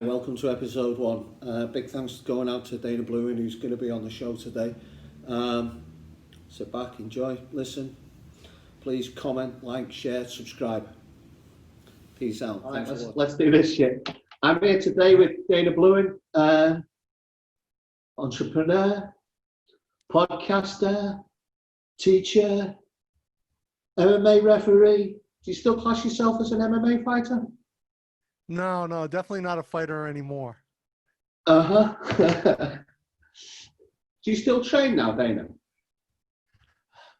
Welcome to episode one. Big thanks going out to Dana Blouin, who's going to be on the show today. Um, Sit back, enjoy, listen. Please comment, like, share, subscribe. Peace out. All right, let's do this shit. I'm here today with Dana Blouin, entrepreneur, podcaster, teacher, MMA referee. Do you still class yourself as an MMA fighter? No, definitely not a fighter anymore. Do you still train now, Dana?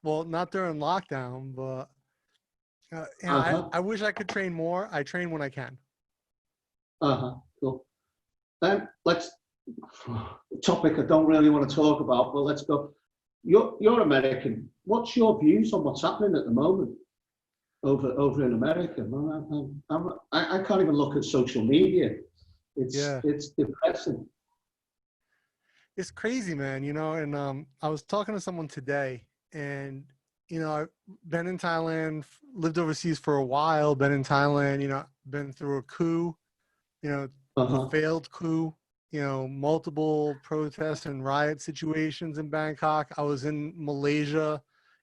Well, not during lockdown, but I wish I could train more. I train when I can. Cool. Let's topic I don't really want to talk about, but let's go. You're American. What's your views on what's happening at the moment over in America? I can't even look at social media. It's depressing. It's crazy, man. And I was talking to someone today, and I've been in Thailand, lived overseas for a while. Been in Thailand, been through a coup, a failed coup. Multiple protests and riot situations in Bangkok. I was in Malaysia,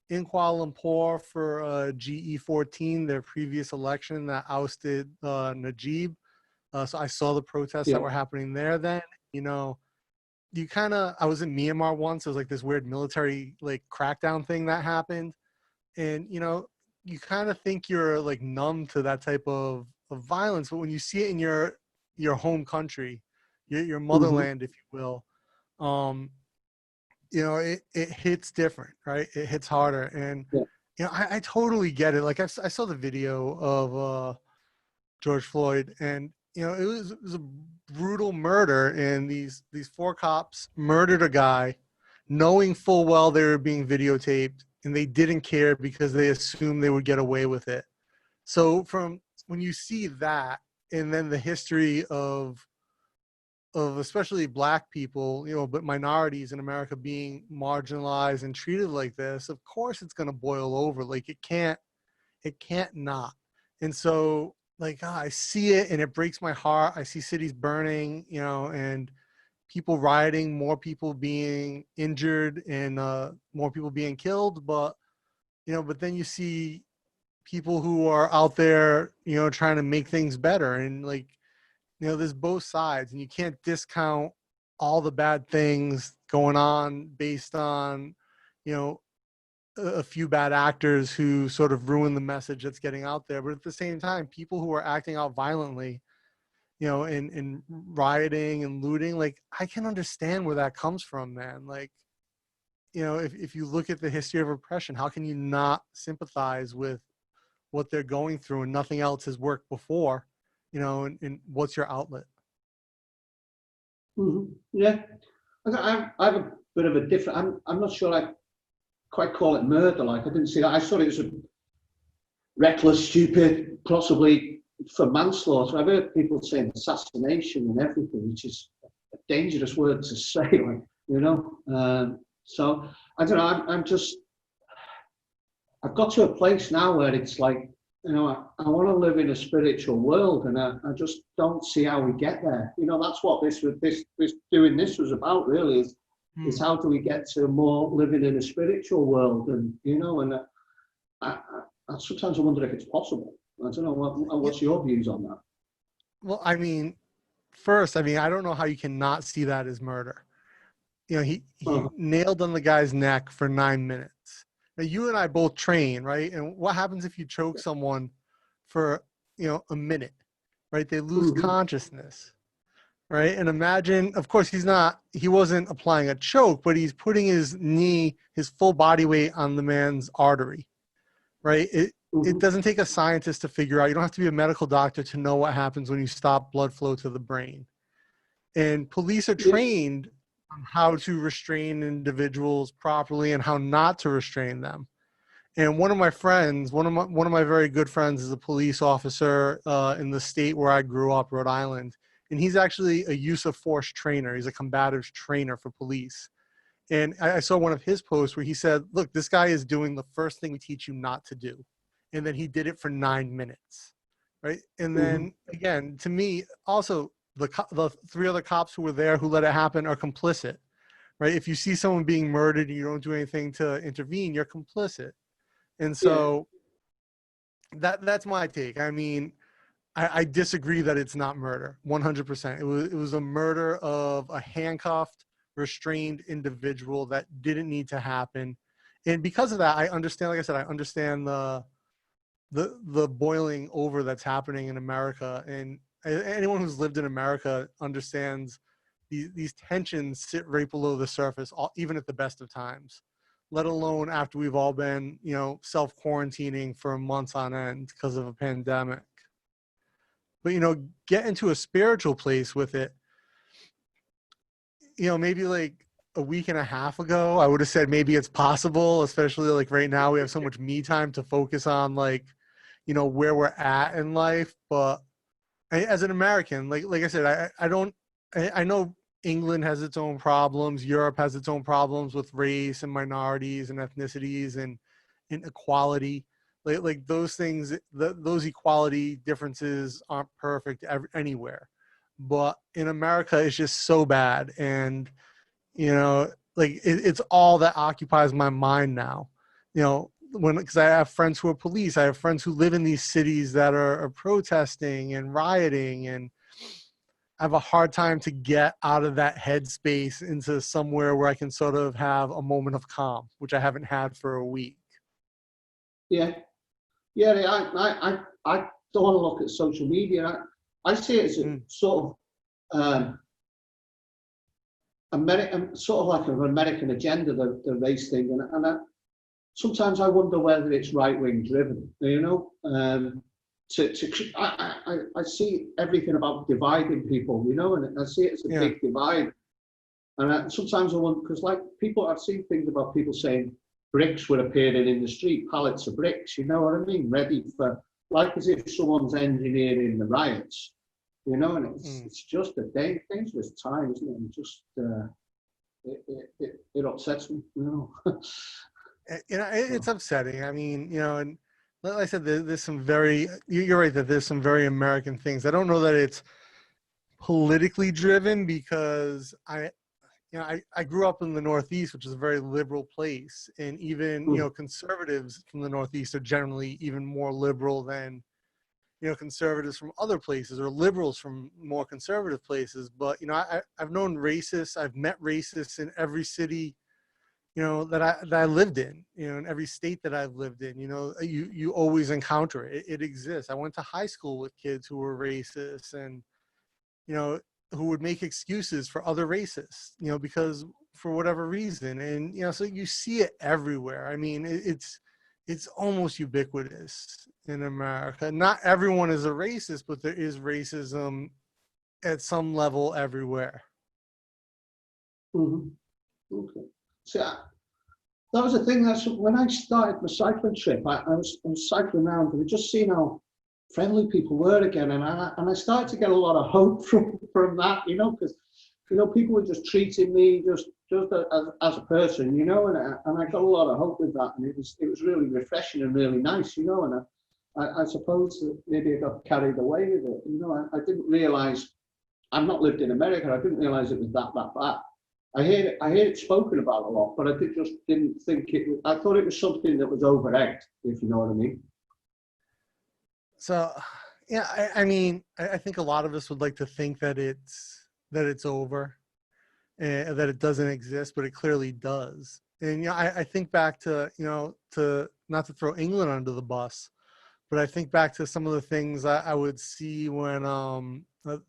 in Kuala Lumpur for GE14, their previous election that ousted Najib. So I saw the protests that were happening there then. I was in Myanmar once. It was like this weird military crackdown thing that happened. And, you kind of think you're numb to that type of violence. But when you see it in your home country, your motherland, if you will, it hits different, right? It hits harder. And, I totally get it. I saw the video of George Floyd, and, it was a brutal murder. And these four cops murdered a guy knowing full well they were being videotaped, and they didn't care because they assumed they would get away with it. So from when you see that, and then the history of especially black people, but minorities in America being marginalized and treated like this, of course it's going to boil over. It can't not. And so I see it and it breaks my heart. I see cities burning, and people rioting, more people being injured, and more people being killed. But then you see people who are out there, trying to make things better. And there's both sides, and you can't discount all the bad things going on based on, a few bad actors who sort of ruin the message that's getting out there. But at the same time, people who are acting out violently, and rioting and looting, I can understand where that comes from, man. If you look at the history of oppression, how can you not sympathize with what they're going through, and nothing else has worked before? And what's your outlet? Yeah, I have a bit of a different. I'm not sure I quite call it murder. I didn't see that. I thought it was a reckless, stupid, possibly for manslaughter. I've heard people saying assassination and everything, which is a dangerous word to say. So I don't know. I've got to a place now where it's I want to live in a spiritual world, and I just don't see how we get there. That's what this doing this was about, really, is how do we get to more living in a spiritual world? And, I sometimes I wonder if it's possible. I don't know, what's your views on that? Well, first, I don't know how you cannot see that as murder. He nailed on the guy's neck for 9 minutes. Now, you and I both train, right? And what happens if you choke someone for, a minute, right? They lose consciousness, right? And imagine, of course, he wasn't applying a choke, but he's putting his full body weight on the man's artery, right? It doesn't take a scientist to figure out. You don't have to be a medical doctor to know what happens when you stop blood flow to the brain. And police are trained on how to restrain individuals properly and how not to restrain them. And one of my friends, one of my very good friends, is a police officer in the state where I grew up, Rhode Island. And he's actually a use of force trainer. He's a combative trainer for police. And I saw one of his posts where he said, look, this guy is doing the first thing we teach you not to do. And then he did it for 9 minutes, right? And then, again, to me, also, the three other cops who were there who let it happen are complicit, right? If you see someone being murdered and you don't do anything to intervene, you're complicit. And Yeah. so that's my take. I mean, I disagree that it's not murder. 100%. It was a murder of a handcuffed, restrained individual that didn't need to happen. And because of that, I understand, like I said, I understand the boiling over that's happening in America. And anyone who's lived in America understands these tensions sit right below the surface, even at the best of times, let alone after we've all been, self-quarantining for months on end because of a pandemic. But, get into a spiritual place with it. Maybe like a week and a half ago, I would have said maybe it's possible, especially like right now we have so much me time to focus on like, where we're at in life. But as an American, like I said, I know England has its own problems. Europe has its own problems with race and minorities and ethnicities and inequality. Like those things, those equality differences aren't perfect anywhere. But in America, it's just so bad. And, it's all that occupies my mind now. Because I have friends who are police, I have friends who live in these cities that are protesting and rioting, and I have a hard time to get out of that headspace into somewhere where I can sort of have a moment of calm, which I haven't had for a week. Yeah. Yeah, I don't want to look at social media. I see it as a sort of sort of like an American agenda, the race thing, and sometimes I wonder whether it's right wing driven. I see everything about dividing people, and I see it as a big divide. And sometimes I wonder, because like I've seen things about people saying bricks were appearing in the street, pallets of bricks, you know what I mean? Ready for, like as if someone's engineering the riots, and it's just a dangerous time, isn't it? And just, it upsets me, It's upsetting. I mean, and like I said, there's some you're right that there's some very American things. I don't know that it's politically driven because I grew up in the Northeast, which is a very liberal place. And even, conservatives from the Northeast are generally even more liberal than, conservatives from other places or liberals from more conservative places. But, I've known racists, I've met racists in every city, that I lived in, in every state that I've lived in. You always encounter it. It exists. I went to high school with kids who were racist and, who would make excuses for other racists, because for whatever reason. And, so you see it everywhere. I mean, it's almost ubiquitous in America. Not everyone is a racist, but there is racism at some level everywhere. Mm-hmm. Okay. So that was the thing. That's when I started my cycling trip. I was cycling around, and I just seen how friendly people were again, and I started to get a lot of hope from that, because people were just treating me just as a person, and I got a lot of hope with that, and it was really refreshing and really nice, and I suppose that maybe I got carried away with it, I didn't realize. I've not lived in America. I didn't realize it was that bad. I hear it spoken about a lot, but I didn't think it was. I thought it was something that was over-egged, if you know what I mean. So, yeah, I mean, I think a lot of us would like to think that it's over, and that it doesn't exist, but it clearly does. And I think back to to not to throw England under the bus, but I think back to some of the things I would see when the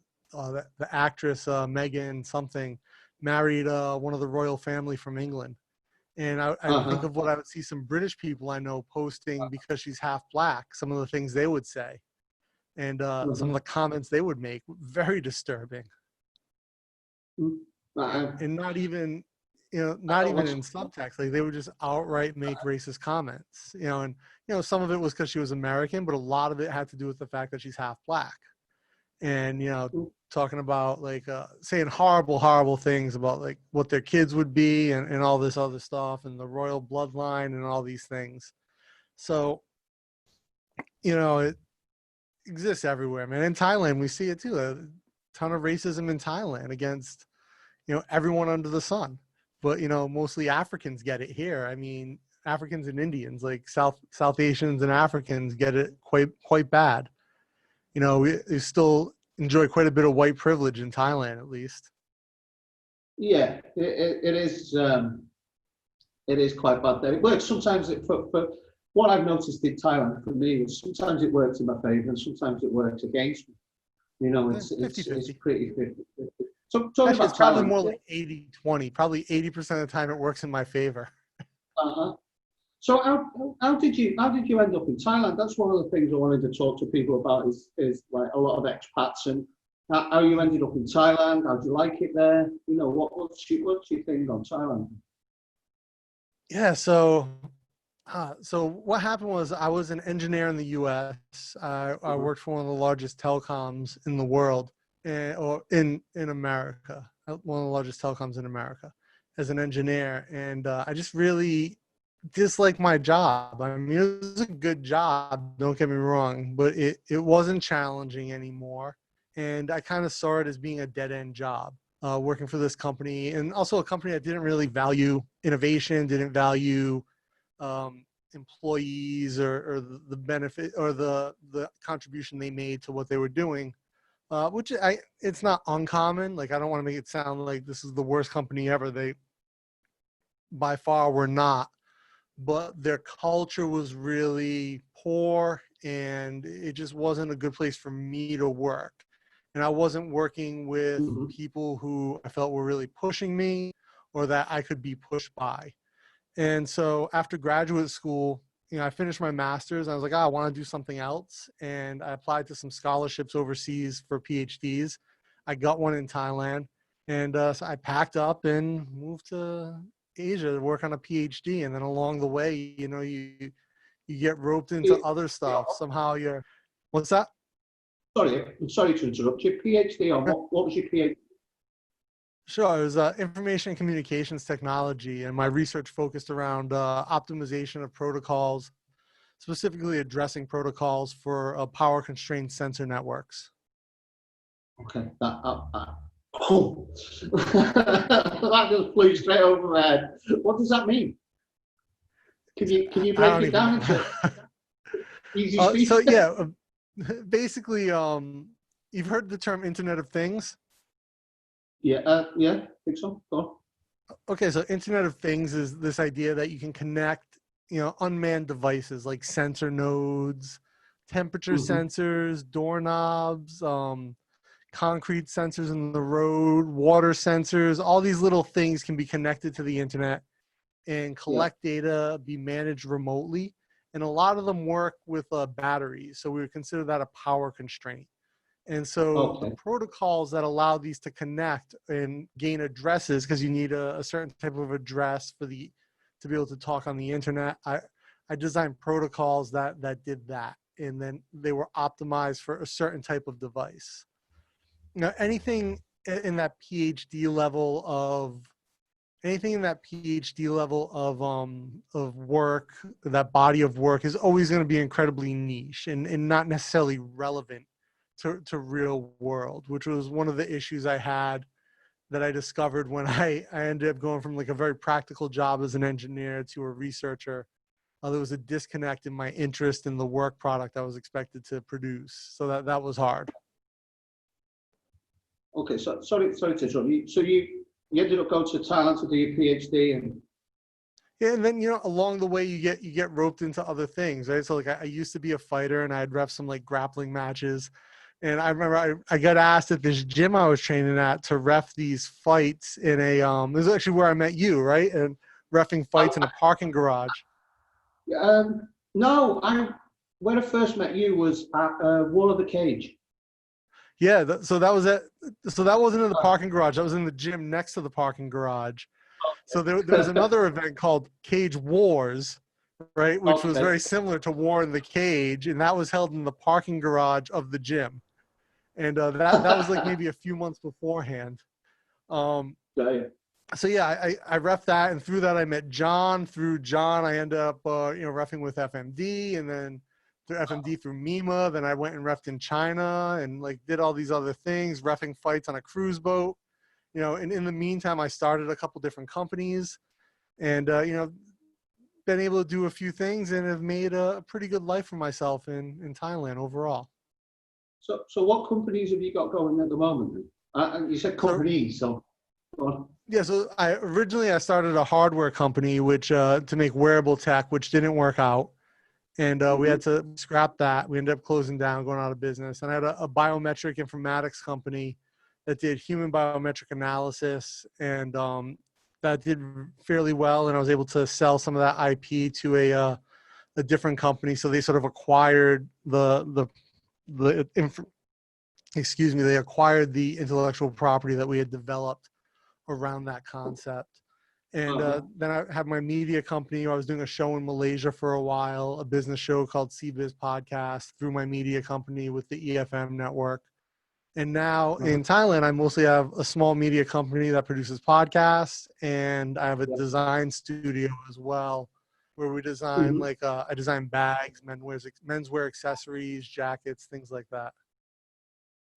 actress Megan something married one of the royal family from England. And I think of what I would see some British people I know posting because she's half black, some of the things they would say and some of the comments they would make, very disturbing. And not even in subtext, like they would just outright make racist comments, and some of it was because she was American, but a lot of it had to do with the fact that she's half black. And talking about like saying horrible things about like what their kids would be and all this other stuff and the royal bloodline and all these things. So it exists everywhere, man. In Thailand we see it too. ton of racism in Thailand against, everyone under the sun. But, mostly Africans get it here. I mean, Africans and Indians, like South Asians and Africans get it quite bad. We still enjoy quite a bit of white privilege in Thailand, at least. Yeah, it is. It is quite bad there. It works sometimes. For what I've noticed in Thailand, for me, is sometimes it works in my favour and sometimes it works against me. It's pretty 50-50. So talking Actually, about it's probably Thailand, more like 80-20. Probably 80% of the time it works in my favor. uh-huh. So how did you end up in Thailand? That's one of the things I wanted to talk to people about is like a lot of expats and how you ended up in Thailand. How do you like it there? What's your thing on Thailand? Yeah. So what happened was I was an engineer in the U.S. I worked for one of the largest telecoms in the world, or in America, one of the largest telecoms in America, as an engineer, and I just really disliked my job. I mean, it was a good job, don't get me wrong, but it wasn't challenging anymore, and I kind of saw it as being a dead-end job. Working for this company, and also a company that didn't really value innovation, didn't value employees or the benefit or the contribution they made to what they were doing, which it's not uncommon. Like, I don't want to make it sound like this is the worst company ever. They by far were not, but their culture was really poor and it just wasn't a good place for me to work. And I wasn't working with Mm-hmm. people who I felt were really pushing me or that I could be pushed by. And so after graduate school, I finished my master's. I was like, I want to do something else. And I applied to some scholarships overseas for PhDs. I got one in Thailand. And so I packed up and moved to Asia to work on a PhD. And then along the way, you get roped into other stuff. Somehow what's that? I'm sorry to interrupt. Your PhD on what was your PhD? Sure. It was information and communications technology, and my research focused around optimization of protocols, specifically addressing protocols for power-constrained sensor networks. Okay, that just flew straight over my head. What does that mean? Can you break it down into easy speed? So yeah, basically, you've heard the term Internet of Things? Yeah, I think so. Go on. Okay, so Internet of Things is this idea that you can connect, unmanned devices like sensor nodes, temperature sensors, doorknobs, concrete sensors in the road, water sensors. All these little things can be connected to the internet and collect data, be managed remotely. And a lot of them work with batteries. So we would consider that a power constraint. And so the protocols that allow these to connect and gain addresses, because you need a certain type of address to be able to talk on the internet. I designed protocols that did that, and then they were optimized for a certain type of device. Now, anything in that PhD level of work, that body of work is always going to be incredibly niche and not necessarily relevant to real world, which was one of the issues I had that I discovered when I ended up going from like a very practical job as an engineer to a researcher. There was a disconnect in my interest in the work product I was expected to produce. So that was hard. Okay, so sorry to interrupt you. So you ended up going to Thailand to do your PhD and yeah, and then along the way you get roped into other things, right? So like I used to be a fighter and I'd ref some like grappling matches. And I remember I got asked at this gym I was training at to ref these fights in a this is actually where I met you, right? And reffing fights in a parking garage. No, when I first met you was at Wall of the Cage. Yeah, so that was it. So that wasn't in the parking garage. That was in the gym next to the parking garage. So there was another event called Cage Wars, right? Which was very similar to War in the Cage, and that was held in the parking garage of the gym. And that was like maybe a few months beforehand. So yeah, I ref that, and through that I met John. Through John, I ended up reffing with FMD, and then through FMD through MEMA. Then I went and reffed in China and like did all these other things, reffing fights on a cruise boat. You know, and in the meantime, I started a couple different companies and, you know, been able to do a few things and have made a pretty good life for myself in Thailand overall. So what companies have you got going at the moment then? And you said companies, so go on. Yeah, so originally I started a hardware company, which to make wearable tech, which didn't work out. And we had to scrap that. We ended up closing down, going out of business. And I had a biometric informatics company that did human biometric analysis, and that did fairly well. And I was able to sell some of that IP to a different company. So they sort of acquired they acquired the intellectual property that we had developed around that concept. And then I had my media company. I was doing a show in Malaysia for a while, a business show called CBiz Podcast through my media company with the EFM network. And now in Thailand, I mostly have a small media company that produces podcasts, and I have a design studio as well, where we design I design bags, menswear accessories, jackets, things like that.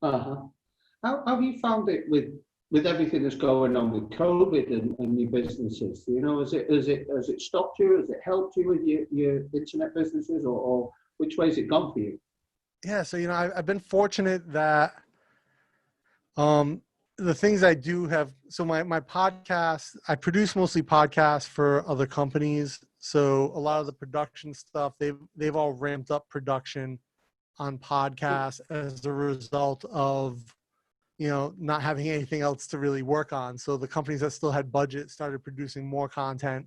How have you found it with everything that's going on with COVID and your businesses? You know, has it stopped you? Has it helped you with your internet businesses, or which way has it gone for you? Yeah, so you know, I've been fortunate that the things I do have. So my podcast, I produce mostly podcasts for other companies. So a lot of the production stuff, they've all ramped up production on podcasts as a result of, you know, not having anything else to really work on. So the companies that still had budget started producing more content.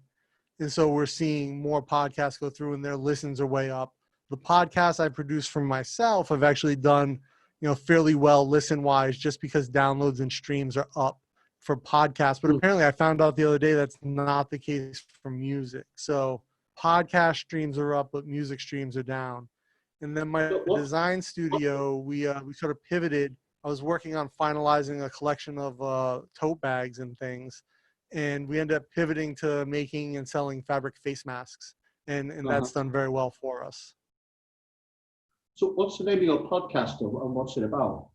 And so we're seeing more podcasts go through and their listens are way up. The podcasts I produce for myself have actually done, you know, fairly well listen wise, just because downloads and streams are up for podcasts. But apparently I found out the other day that's not the case for music. So podcast streams are up, but music streams are down. And then my design studio, we sort of pivoted. I was working on finalizing a collection of tote bags and things, and we ended up pivoting to making and selling fabric face masks, and that's done very well for us. So what's the name of your podcast and what's it about?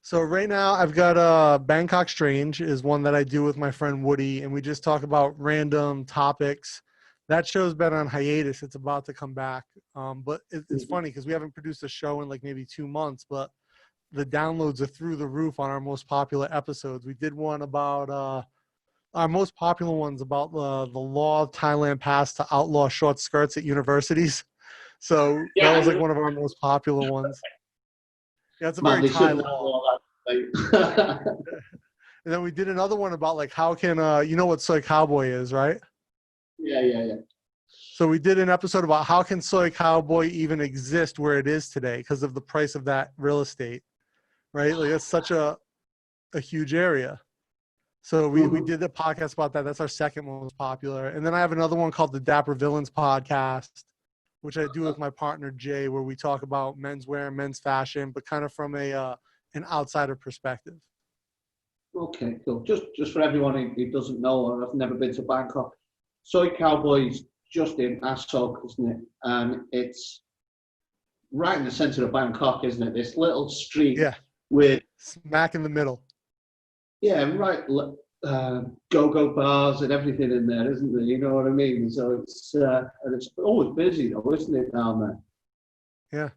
So right now I've got Bangkok Strange is one that I do with my friend Woody, and we just talk about random topics. That show's been on hiatus. It's about to come back. But it's funny because we haven't produced a show in like maybe 2 months, but the downloads are through the roof on our most popular episodes. We did one about our most popular one's about the law of Thailand passed to outlaw short skirts at universities. So that was like one of our most popular ones. Yeah, it's a very Thai law. And then we did another one about like how can you know what soy cowboy is, right? Yeah. So we did an episode about how can soy cowboy even exist where it is today because of the price of that real estate, right? Like it's such a huge area. So we did a podcast about that. That's our second most popular. And then I have another one called the Dapper Villains podcast, which I do with my partner Jay, where we talk about menswear, men's fashion, but kind of from an outsider perspective. Okay, cool. Just for everyone who doesn't know or has never been to Bangkok, Soy Cowboy's just in Asok, isn't it? And it's right in the center of Bangkok, isn't it? This little street with smack in the middle. Yeah, right. Go-go bars and everything in there, isn't there? You know what I mean? So it's always busy though, isn't it, down there? Yeah.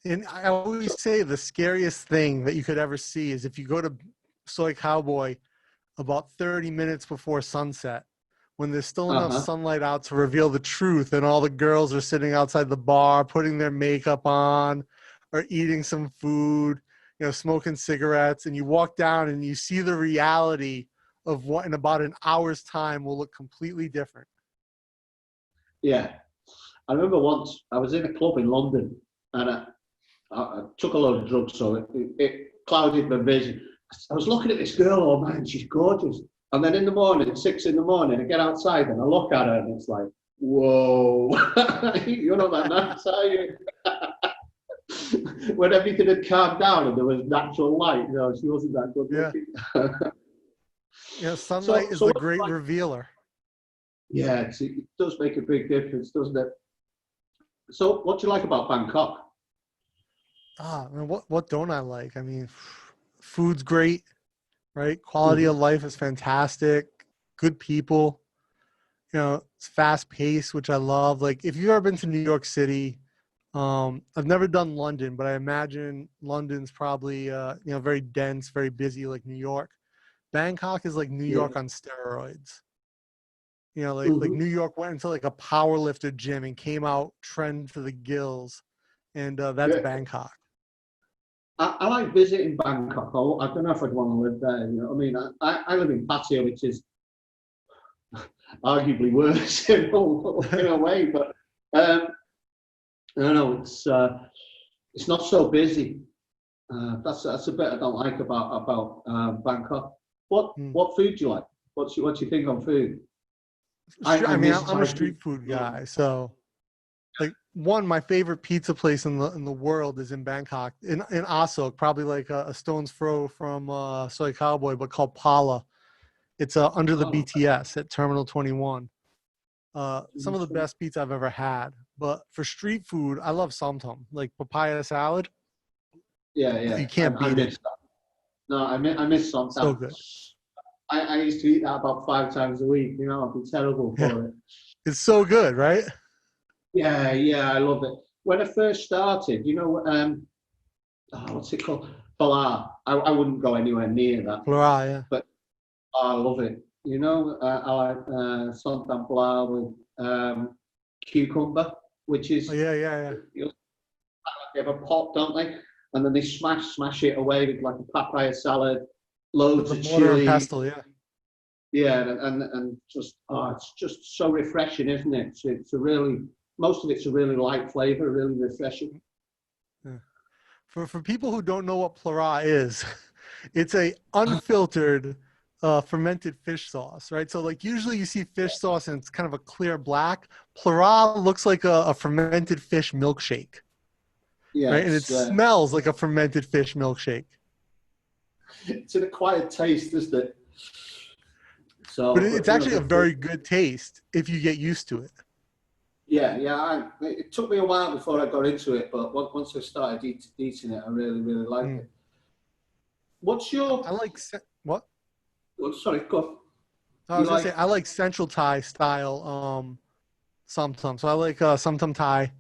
And I always say the scariest thing that you could ever see is if you go to Soy Cowboy about 30 minutes before sunset, when there's still enough sunlight out to reveal the truth, and all the girls are sitting outside the bar, putting their makeup on or eating some food, you know, smoking cigarettes, and you walk down and you see the reality of what in about an hour's time will look completely different. Yeah. I remember once I was in a club in London and I took a load of drugs, so it clouded my vision. I was looking at this girl, oh man, she's gorgeous. And then in the morning, 6 a.m, I get outside and I look at her and it's like, whoa, you're not that nice, are you? When everything had calmed down and there was natural light, you know, she wasn't that good looking. Yeah, sunlight is the great revealer. Yeah, it does make a big difference, doesn't it? So, what do you like about Bangkok? Man, what don't I like? I mean, food's great, right? Quality Hmm. of life is fantastic. Good people. It's fast paced, which I love. Like if you've ever been to New York City, I've never done London, but I imagine London's probably very dense, very busy like New York. Bangkok is like New Yeah. York on steroids. Like Hmm. New York went into like a power lifter gym and came out trend to the gills, and that's Yeah. Bangkok. I like visiting Bangkok. I don't know if I'd want to live there. You know, what I mean, I live in Pattaya, which is arguably worse in a way, but um, I don't know. It's not so busy. That's a bit I don't like about Bangkok. Hmm. What food do you like? What do you think on food? I I mean, miss I'm a Thai food. street food guy, so like my favorite pizza place in the world is in Bangkok, in Asok, probably like a stone's throw from Soy Cowboy, but called Pala. It's under the Oh, BTS at Terminal 21. Some of the best pizza I've ever had. But for street food, I love somtum, like papaya salad. yeah, yeah. You can't I beat it. miss that. No, I miss some So that. good. I used to eat that about 5 times a week. You know, I'd be terrible Yeah, for it. it's so good, right? Yeah, yeah, I love it. When I first started, what's it called? Falar. I wouldn't go anywhere near that, Plural, yeah. but I love it. You know, I like santan flour with cucumber, which Oh, is yeah, yeah, yeah. you know, they have a pot, don't they? And then they smash it away with like a papaya salad, With loads the of mortar and chili. pestle, yeah. Yeah, and just it's just so refreshing, isn't it? It's a really most of it's a really light flavor, really refreshing. Yeah. For people who don't know what plura is, it's a unfiltered fermented fish sauce, right? So like usually you see fish sauce and it's kind of a clear black. Plura looks like a fermented fish milkshake, Yeah, right? And it smells like a fermented fish milkshake. it's an acquired taste, isn't it? But So, it's you know, actually a very good taste if you get used to it. yeah, yeah. It took me a while before I got into it, but once I started eating it, I really, really like Mm. it. What's your? I like what? Oh, sorry, go on. I You was gonna say like? I like Central Thai style somtum. So I like somtum Thai,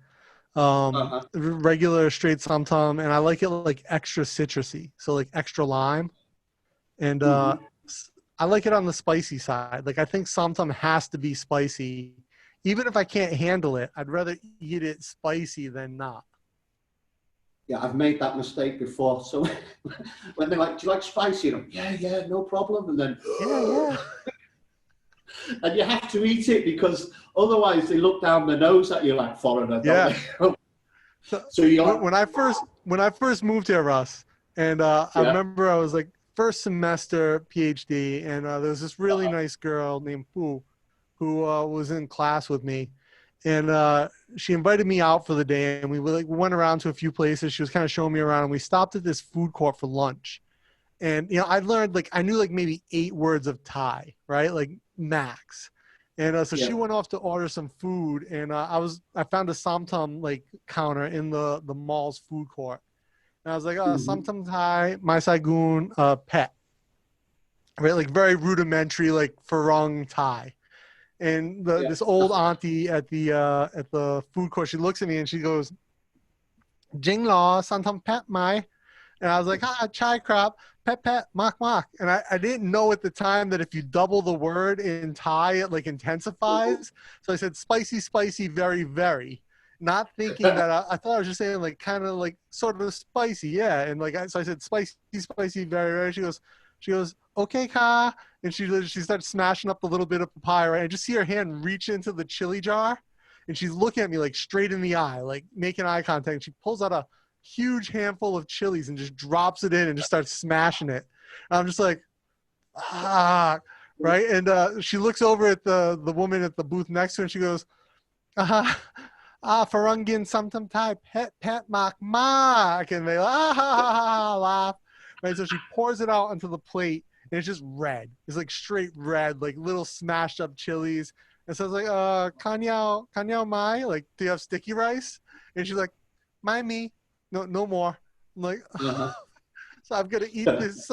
Uh-huh. regular straight somtum, and I like it like extra citrusy, so like extra lime, and Hmm. I like it on the spicy side. Like I think somtum has to be spicy, even if I can't handle it. I'd rather eat it spicy than not. Yeah, I've made that mistake before. So when they're like, "Do you like spicy?" And I'm, yeah, yeah, no problem. And then, Yeah, yeah, and you have to eat it because otherwise they look down the nose at you like foreigner, don't yeah. they? So So you're like, when I first moved here, Russ, and I yeah, remember I was like first semester PhD, and there was this really nice girl named Pooh who was in class with me, and she invited me out for the day, and we went around to a few places. She was kind of showing me around, and we stopped at this food court for lunch. And I learned like I knew like maybe 8 words of Thai, right? Like max. And so yeah. she went off to order some food, and I found a samtam like counter in the mall's food court, and I was like, Hmm. samtam Thai, my saigoon, pet, right? Like very rudimentary, like farang Thai. And Yeah. this old auntie at the food court, she looks at me and she goes, "Jing law, samtam pet mai." And I was like, chai crop, pet pet, mak mak. And I didn't know at the time that if you double the word in Thai, it like intensifies. So I said spicy, spicy, very, very. Not thinking that I thought I was just saying like kind of like sort of spicy, yeah. And like so I said spicy, spicy, very, very. She goes, okay, ka. And she starts smashing up the little bit of papaya, right? I just see her hand reach into the chili jar, and she's looking at me like straight in the eye, like making eye contact. And she pulls out a huge handful of chilies and just drops it in and just starts smashing it. And I'm just like, right? And she looks over at the woman at the booth next to her and she goes, Farungin something Thai, pet mak mak. And they laugh. Right? So she pours it out onto the plate and it's just red. It's like straight red, like little smashed up chilies. And so I was like, kanyao mai, like, do you have sticky rice? And she's like, my me, no more. I'm like, Uh-huh. so I'm gonna eat this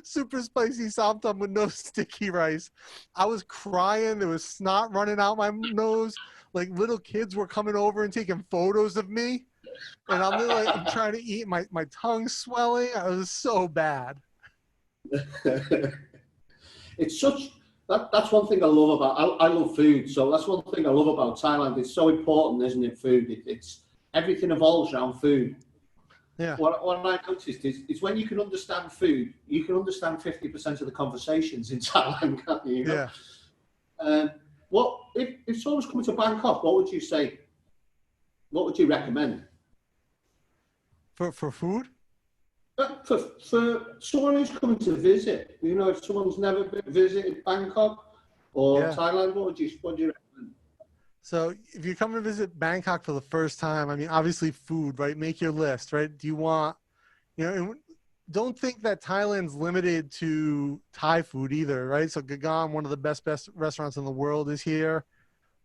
super spicy somtam with no sticky rice. I was crying. There was snot running out my nose. Like little kids were coming over and taking photos of me. And I'm like, I'm trying to eat. My tongue's swelling. I was so bad. It's such that's one thing I love about I love food, so that's one thing I love about Thailand. It's so important, isn't it? Food. It's everything evolves around food. Yeah. What I noticed is when you can understand food, you can understand 50% of the conversations in Thailand, can't you? You know? Yeah. What if someone's coming to Bangkok? What would you say? What would you recommend? For food? For someone who's coming to visit, you know, if someone's never visited Bangkok or Yeah. Thailand, what do you recommend? So if you come to visit Bangkok for the first time, I mean, obviously food, right? Make your list, right? Do you want, and don't think that Thailand's limited to Thai food either, right? So Gagam, one of the best restaurants in the world, is here.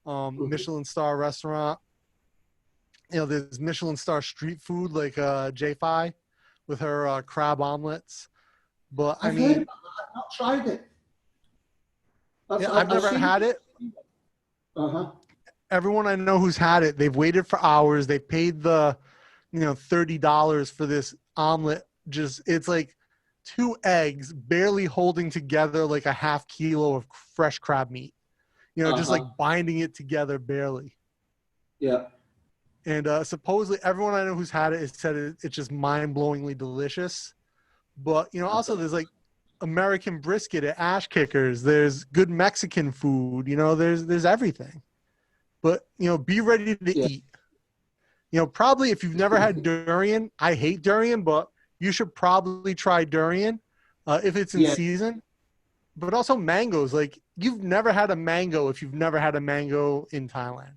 Michelin star restaurant. There's Michelin star street food like J5 with her crab omelets. But I I've heard mean, about that. I've not tried it. I've never seen had it. Uh-huh. Everyone I know who's had it, they've waited for hours. They paid the, $30 for this omelet. It's like 2 eggs barely holding together like a half kilo of fresh crab meat. Just like binding it together barely. Yeah. And supposedly everyone I know who's had it has said it's just mind-blowingly delicious. But, also there's like American brisket at Ash Kickers. There's good Mexican food. There's everything. But, be ready to eat. Probably if you've never had durian, I hate durian, but you should probably try durian if it's in season. But also mangoes. Like, you've never had a mango if you've never had a mango in Thailand.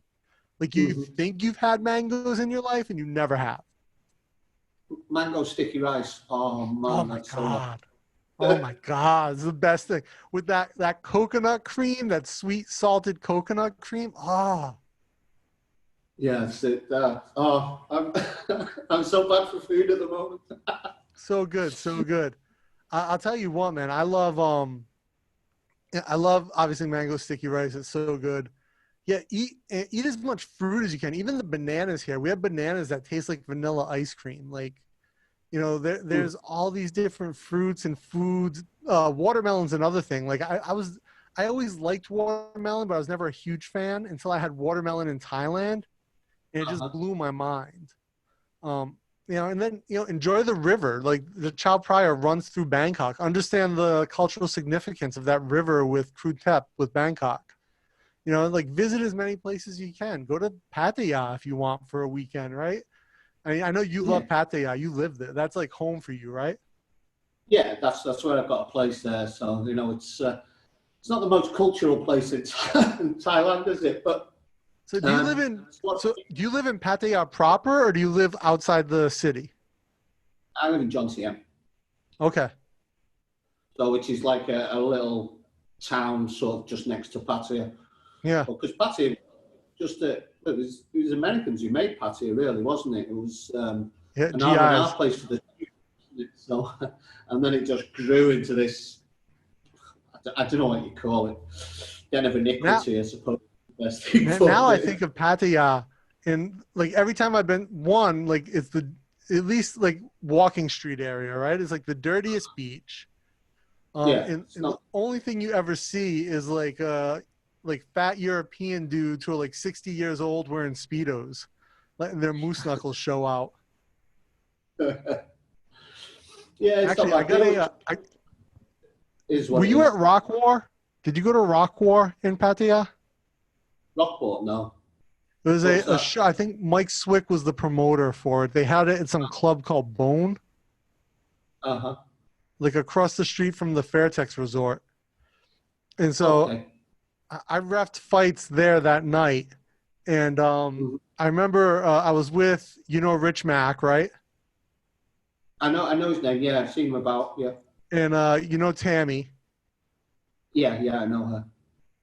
Like, you think you've had mangoes in your life and you never have. Mango sticky rice. Oh, man. Oh, my God. Oh, my God. It's the best thing. With that coconut cream, that sweet, salted coconut cream. Oh. Yes. I'm, I'm so bad for food at the moment. So good. So good. I'll tell you what, man. I love obviously mango sticky rice. It's so good. Yeah, eat as much fruit as you can. Even the bananas here. We have bananas that taste like vanilla ice cream. Like, there's all these different fruits and foods. Watermelon's another thing. Like I always liked watermelon, but I was never a huge fan until I had watermelon in Thailand, and it just blew my mind. And then enjoy the river. Like the Chao Phraya runs through Bangkok. Understand the cultural significance of that river with Krut Thep with Bangkok. Like visit as many places as you can. Go to Pattaya if you want for a weekend, right? I mean, I know you love Pattaya. You live there. That's like home for you, right? Yeah, that's where I've got a place there. So it's not the most cultural place in Thailand, is it? But so do you live in Pattaya proper, or do you live outside the city? I live in John Siem. Okay. So which is like a little town sort of just next to Pattaya. Yeah. Because Pattaya, it was Americans who made Pattaya, really, wasn't it? It was an R&R place for the so, and then it just grew into this. I don't know what you call it. Den of iniquity, I suppose. Now I think of Pattaya, and like every time I've been like it's at least like walking street area, right? It's like the dirtiest beach. And the only thing you ever see is like fat European dudes who are like 60 years old wearing Speedos, letting their moose knuckles show out. Yeah, actually, I got were you at Rock War? Did you go to Rock War in Pattaya? Rockport, no. It was a show. I think Mike Swick was the promoter for it. They had it at some club called Bone. Like across the street from the Fairtex Resort. And so I reffed fights there that night. And I remember I was with, Rich Mack, right? I know his name. Yeah, I've seen him about. Yeah. And Tammy. Yeah, I know her.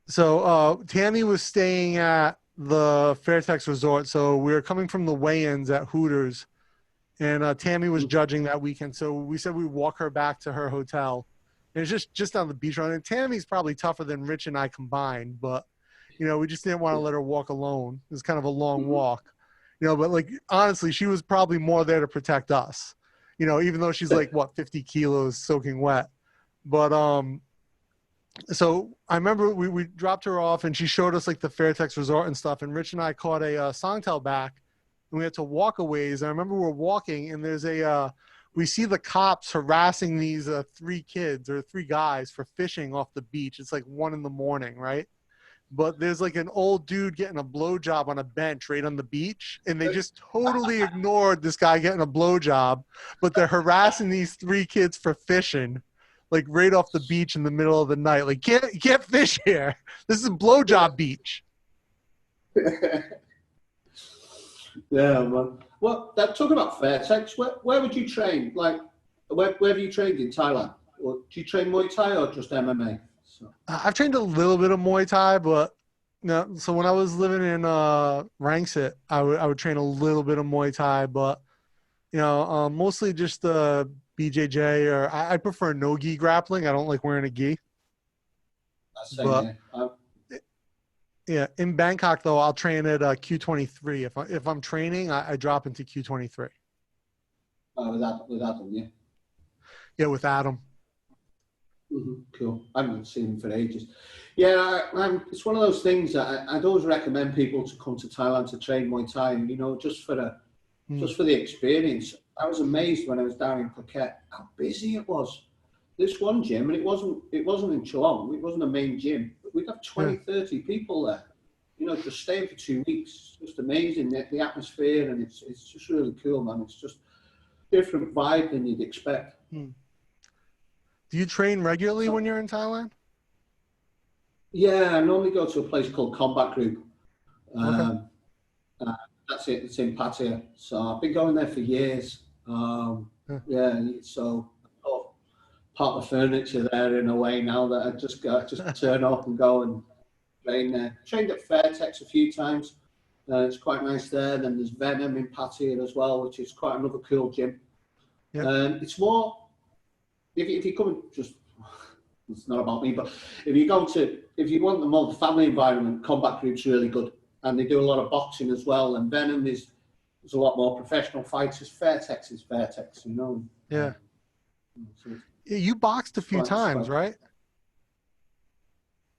Tammy was staying at the Fairtex Resort. So we were coming from the weigh-ins at Hooters, and Tammy was judging that weekend. So we said we'd walk her back to her hotel. And it's just on the beach run. And Tammy's probably tougher than Rich and I combined, but we just didn't want to let her walk alone. It was kind of a long walk, but like honestly, she was probably more there to protect us, even though she's like 50 kilos soaking wet. But so I remember we dropped her off and she showed us like the Fairtex Resort and stuff. And Rich and I caught a Songtel back and we had to walk a ways. And I remember we're walking and there's we see the cops harassing these three guys for fishing off the beach. It's like 1 a.m, right? But there's like an old dude getting a blowjob on a bench right on the beach. And they just totally ignored this guy getting a blowjob, but they're harassing these 3 kids for fishing, like right off the beach in the middle of the night. Like, can't fish here. This is a blowjob beach. Yeah, man. Well, talking about Fairtex, where would you train? Like, where have you trained in Thailand? Or do you train Muay Thai or just MMA? So. I've trained a little bit of Muay Thai, but so when I was living in Rangsit, I would train a little bit of Muay Thai, but mostly just BJJ, or I prefer no gi grappling. I don't like wearing a gi. Yeah, in Bangkok though, I'll train at Q23. If I'm training, I drop into Q23. With Adam, yeah. Yeah, with Adam. Cool. I haven't seen him for ages. Yeah, it's one of those things that I'd always recommend people to come to Thailand to train Muay Thai. Just for the experience. I was amazed when I was down in Phuket how busy it was. This one gym, and it wasn't in Geelong. It wasn't a main gym. But we'd have 20, 30 people there. Just staying for 2 weeks. Just amazing, the atmosphere, and it's just really cool, man. It's just different vibe than you'd expect. Do you train regularly when you're in Thailand? Yeah, I normally go to a place called Combat Group. Okay. That's it. It's in Pattaya. So I've been going there for years. Yeah, so I've got part of the furniture there in a way now that I just turn up and go and train there. Trained at Fairtex a few times. It's quite nice there. Then there's Venom in Pattaya as well, which is quite another cool gym. Yeah. It's more, if you come and just, it's not about me, but if you want the more family environment, Combat Group's really good. And they do a lot of boxing as well. And Venom there's a lot more professional fighters. Fairtex is Fairtex, Yeah. So you boxed a few times, right?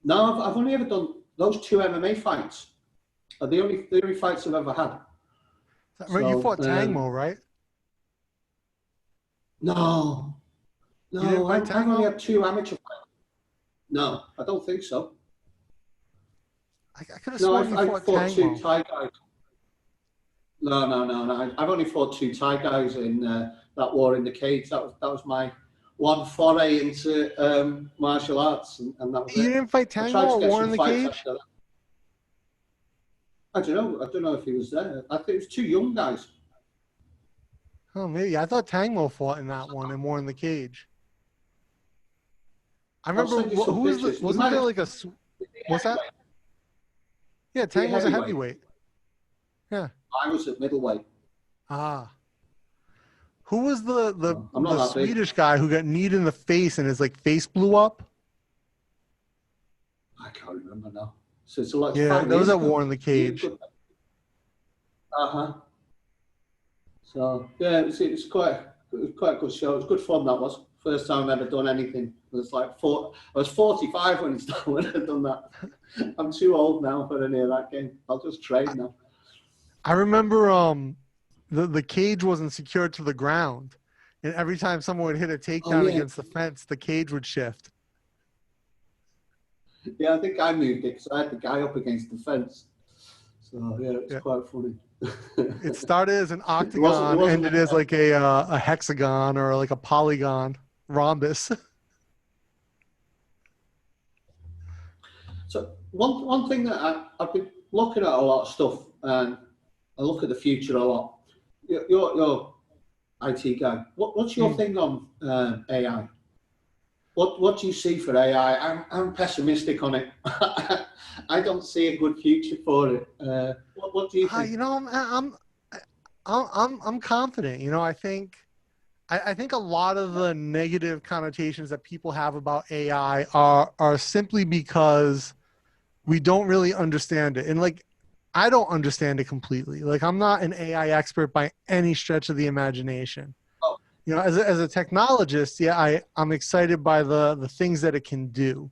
No, I've only ever done those 2 MMA fights. Are the only fights I've ever had. Right, you fought Tangmo, right? No, I've only had 2 amateur fights. No, I don't think so. I could have sworn you fought 2 Thai guys. No. I've only fought 2 Thai guys in that war in the cage. That was my one foray into martial arts, and that was You didn't fight Tango at War in the Cage? I don't know if he was there. I think it was 2 young guys. Oh, maybe. I thought Tangmo fought in that one in War in the Cage. I remember, wasn't there like a, what's that? Yeah, Tang was a heavyweight. Yeah. I was at middleweight. Ah. Who was the Swedish guy who got kneed in the face and his like face blew up? I can't remember now. So it's like that was at War in the Cage. So yeah, it's quite a good show. It was good fun. That was first time I've ever done anything. It was like I was 45 when I'd done that. I'm too old now for any of that game. I'll just train now. I remember the cage wasn't secured to the ground, and every time someone would hit a takedown against the fence, the cage would shift. Yeah, I think I moved it because I had the guy up against the fence. So yeah, it was quite funny. It started as an octagon, ended as like a hexagon or like a polygon rhombus. So one thing that I've been looking at a lot of stuff, and I look at the future a lot. You're IT guy. What's your thing on AI? What do you see for AI? I'm pessimistic on it. I don't see a good future for it. What do you think? You know, I'm confident. You know, I think a lot of the negative connotations that people have about AI are simply because we don't really understand it. And like, I don't understand it completely. Like, I'm not an AI expert by any stretch of the imagination. Oh, You know, as a technologist, yeah, I'm excited by the things that it can do,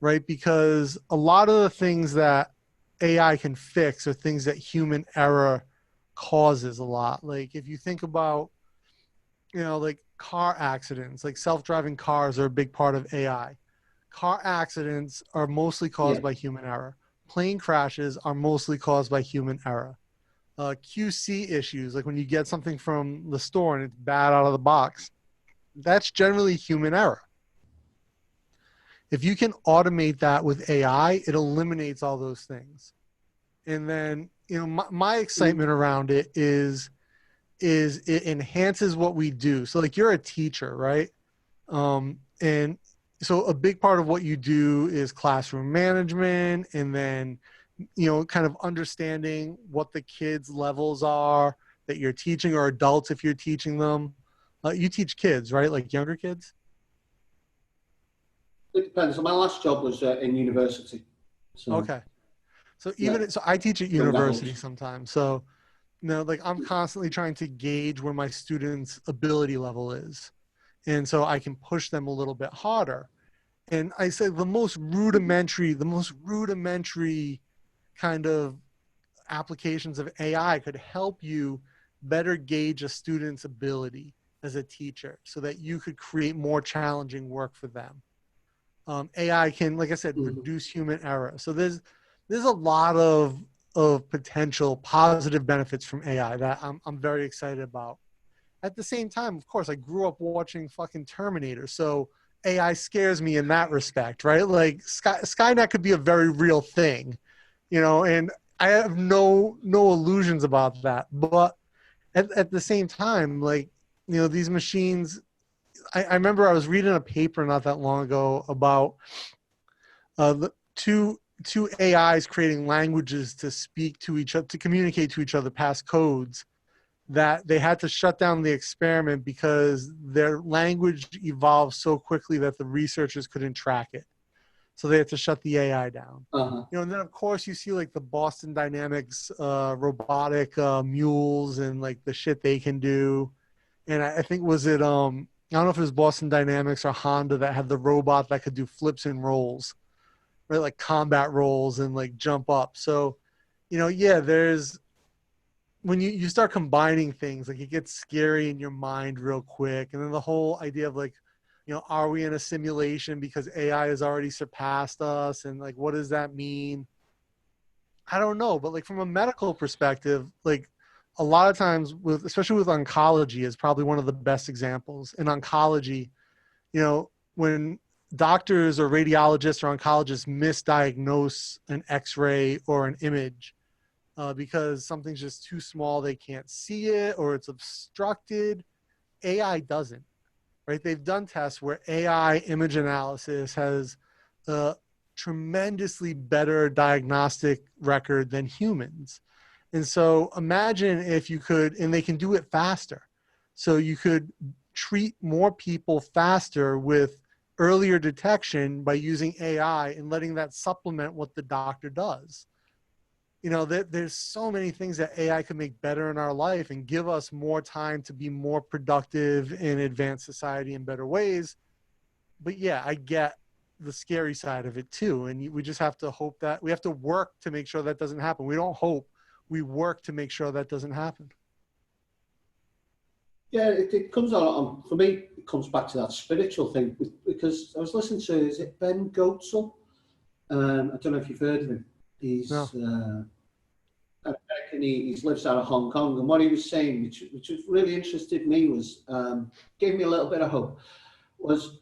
right? Because a lot of the things that AI can fix are things that human error causes a lot. Like, if you think about, you know, like car accidents, like self-driving cars are a big part of AI. Car accidents are mostly yeah. caused by human error. Plane crashes are mostly caused by human error. QC issues, like when you get something from the store and it's bad out of the box, that's generally human error. If you can automate that with AI, it eliminates all those things. And then, you know, my excitement around it is it enhances what we do. So like, you're a teacher, right? And so a big part of what you do is classroom management, and then, you know, kind of understanding what the kids' levels are that you're teaching, or adults if you're teaching them. You teach kids, right? Like younger kids? It depends. So my last job was in university. So Okay. So yeah, so I teach at young university adults. sometimes. So, you know, like I'm constantly trying to gauge where my students' ability level is. And so I can push them a little bit harder. And I say the most rudimentary kind of applications of AI could help you better gauge a student's ability as a teacher so that you could create more challenging work for them. AI can, like I said, Mhm. reduce human error. So there's a lot of potential positive benefits from AI that I'm very excited about. At the same time, of course, I grew up watching fucking Terminator, so AI scares me in that respect, right? Like Skynet could be a very real thing, you know, and I have no illusions about that. But at the same time, like, you know, these machines, I remember I was reading a paper not that long ago about the two AIs creating languages to speak to each other, to communicate to each other past codes, that they had to shut down the experiment because their language evolved so quickly that the researchers couldn't track it. So they had to shut the AI down. Uh-huh. You know, and then of course you see like the Boston Dynamics robotic mules and like the shit they can do. And I think was it I don't know if it was Boston Dynamics or Honda that had the robot that could do flips and rolls, right? Like combat rolls and like jump up. So, you know, yeah, there's when you start combining things, like it gets scary in your mind real quick. And then the whole idea of like, you know, are we in a simulation because AI has already surpassed us? And like, what does that mean? I don't know. But like from a medical perspective, like a lot of times with, especially with oncology is probably one of the best examples. In oncology, you know, when doctors or radiologists or oncologists misdiagnose an x-ray or an image, because something's just too small, they can't see it, or it's obstructed. AI doesn't, right? They've done tests where AI image analysis has a tremendously better diagnostic record than humans. And so imagine if you could, and they can do it faster. So you could treat more people faster with earlier detection by using AI and letting that supplement what the doctor does. You know, there's so many things that AI can make better in our life and give us more time to be more productive and advance society in better ways. But yeah, I get the scary side of it too. And we just have to hope that we have to work to make sure that doesn't happen. We don't hope, we work to make sure that doesn't happen. Yeah, it comes on, for me, it comes back to that spiritual thing because I was listening to, is it Ben Goetzel? I don't know if you've heard of him. No. He's American, he lives out of Hong Kong, and what he was saying, which was really interested me, was gave me a little bit of hope, was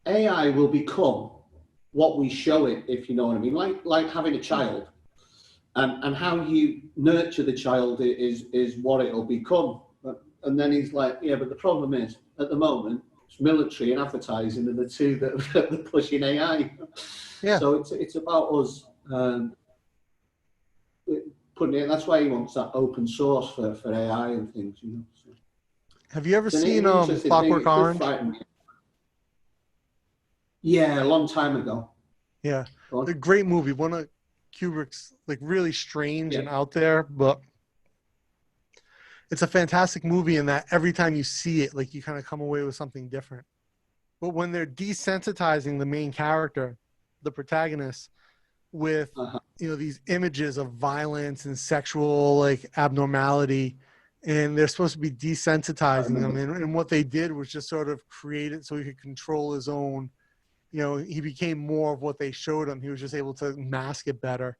AI will become what we show it, if you know what I mean, like having a child, and how you nurture the child is what it'll become. And then he's like, yeah, but the problem is, at the moment, It's military and advertising are the two that are pushing AI. Yeah. So it's about us putting it. That's why he wants that open source for AI and things. You know. So Have you ever it's an seen interesting thing. Clockwork It does Orange? frighten me. Yeah, a long time ago. Yeah, Go on. a great movie. One of Kubrick's, like, really strange Yeah. and out there, but it's a fantastic movie in that every time you see it, like, you kind of come away with something different. But when they're desensitizing the main character, the protagonist, with Uh-huh. these images of violence and sexual, like, abnormality, and they're supposed to be I desensitizing them, remember. and what they did was just sort of create it so he could control his own. He became more of what they showed him. He was just able to mask it better.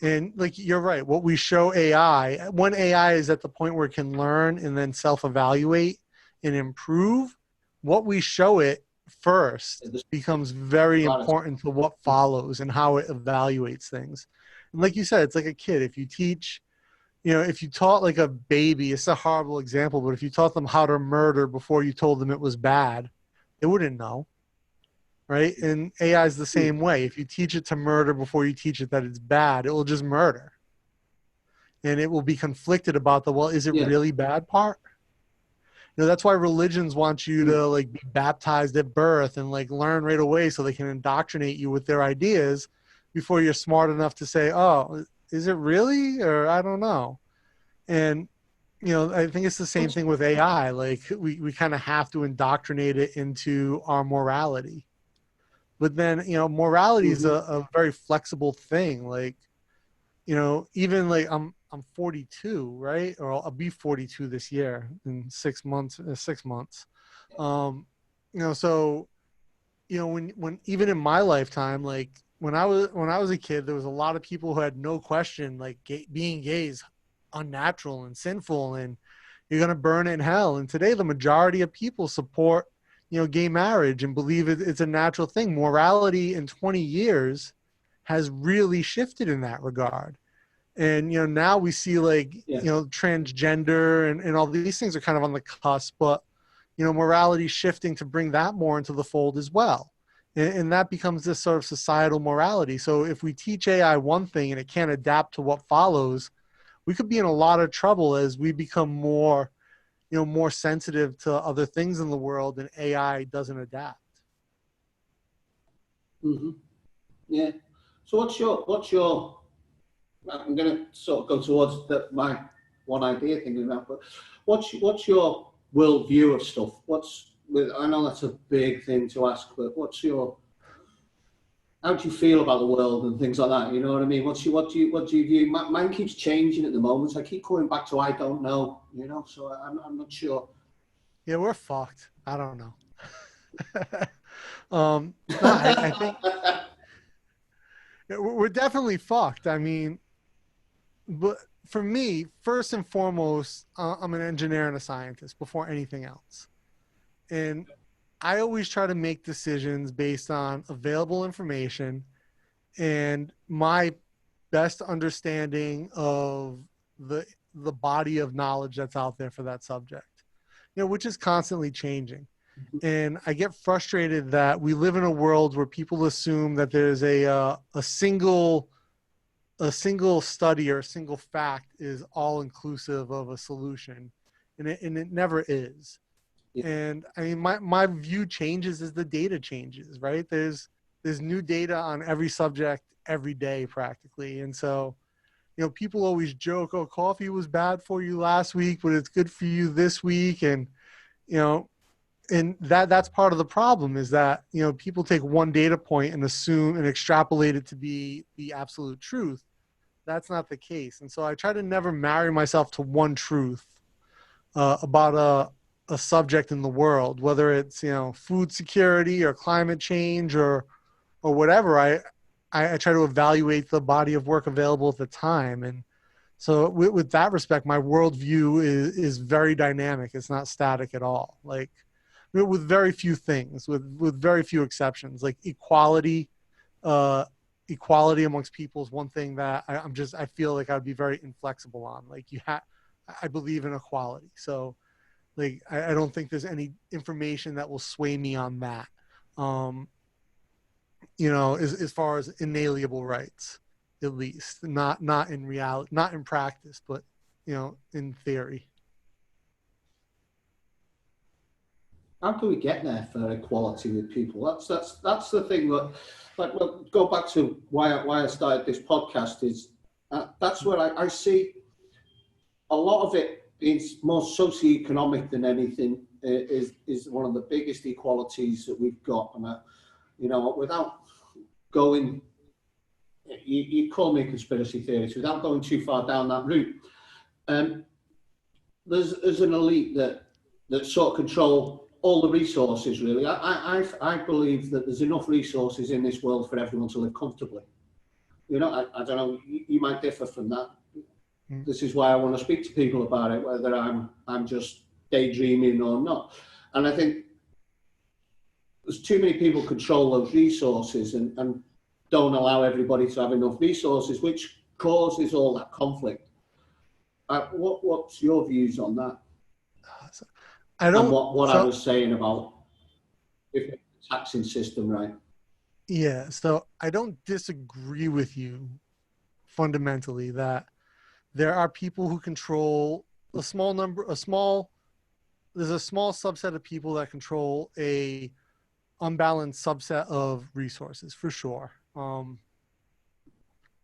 And, like, you're right, what we show AI, when AI is at the point where it can learn and then self-evaluate and improve, what we show it first becomes very important to what follows and how it evaluates things. And like you said, it's like a kid. If you taught, like, a baby, it's a horrible example, but if you taught them how to murder before you told them it was bad, they wouldn't know. Right? And AI is the same way. If you teach it to murder before you teach it that it's bad, it will just murder. And it will be conflicted about well, is it Yeah. really bad part? That's why religions want you to, like, be baptized at birth and, like, learn right away so they can indoctrinate you with their ideas before you're smart enough to say, oh, is it really? Or I don't know. And, I think it's the same thing with AI. Like, we kind of have to indoctrinate it into our morality. But then, morality is a very flexible thing. Like, even, like, I'm 42, right? Or I'll be 42 this year in 6 months. 6 months. So, when even in my lifetime, like, when I was a kid, there was a lot of people who had no question, like, being gay is unnatural and sinful, and you're gonna burn in hell. And today, the majority of people support gay marriage and believe it's a natural thing. Morality in 20 years has really shifted in that regard. And, now we see, like, transgender and all these things are kind of on the cusp, but, morality shifting to bring that more into the fold as well. And that becomes this sort of societal morality. So if we teach AI one thing and it can't adapt to what follows, we could be in a lot of trouble as we become more sensitive to other things in the world and AI doesn't adapt. Mm-hmm. Yeah. So what's your I'm going to sort of go towards my one idea thing about, but what's your worldview of stuff? I know that's a big thing to ask, but how do you feel about the world and things like that? You know what I mean? What do you view? Mine keeps changing at the moment. I keep coming back to I don't know. So I'm not sure. Yeah, we're fucked. I don't know. No, I think we're definitely fucked. I mean, but for me, first and foremost, I'm an engineer and a scientist before anything else. And I always try to make decisions based on available information and my best understanding of the body of knowledge that's out there for that subject, which is constantly changing. And I get frustrated that we live in a world where people assume that there's a single study or a single fact is all inclusive of a solution, and it never is. Yeah. And I mean, my view changes as the data changes, right? There's new data on every subject every day practically. And so, people always joke, oh, coffee was bad for you last week, but it's good for you this week. And, and that's part of the problem is that, people take one data point and assume and extrapolate it to be the absolute truth. That's not the case. And so I try to never marry myself to one truth about a subject in the world, whether it's, food security or climate change or whatever. I try to evaluate the body of work available at the time. And so with that respect, my worldview is very dynamic. It's not static at all. Like, with very few things, with very few exceptions, like equality amongst people is one thing that I feel like I'd be very inflexible on. Like, I believe in equality. So Like, I don't think there's any information that will sway me on that. As far as inalienable rights, at least not in reality, not in practice, but in theory. How do we get there for equality with people? That's the thing that, like, well, go back to why I started this podcast is that's where I see a lot of it being more socioeconomic than anything is one of the biggest equalities that we've got. And without going, you call me a conspiracy theorist, without going too far down that route, there's an elite that sort of control all the resources, really. I believe that there's enough resources in this world for everyone to live comfortably. I don't know, you might differ from that. This is why I want to speak to people about it, whether I'm just daydreaming or not. And I think there's too many people control those resources and don't allow everybody to have enough resources, which causes all that conflict. What's your views on that? I don't. And what I was saying about the taxing system, right? Yeah, so I don't disagree with you fundamentally that there are people who control there's a small subset of people that control a unbalanced subset of resources, for sure.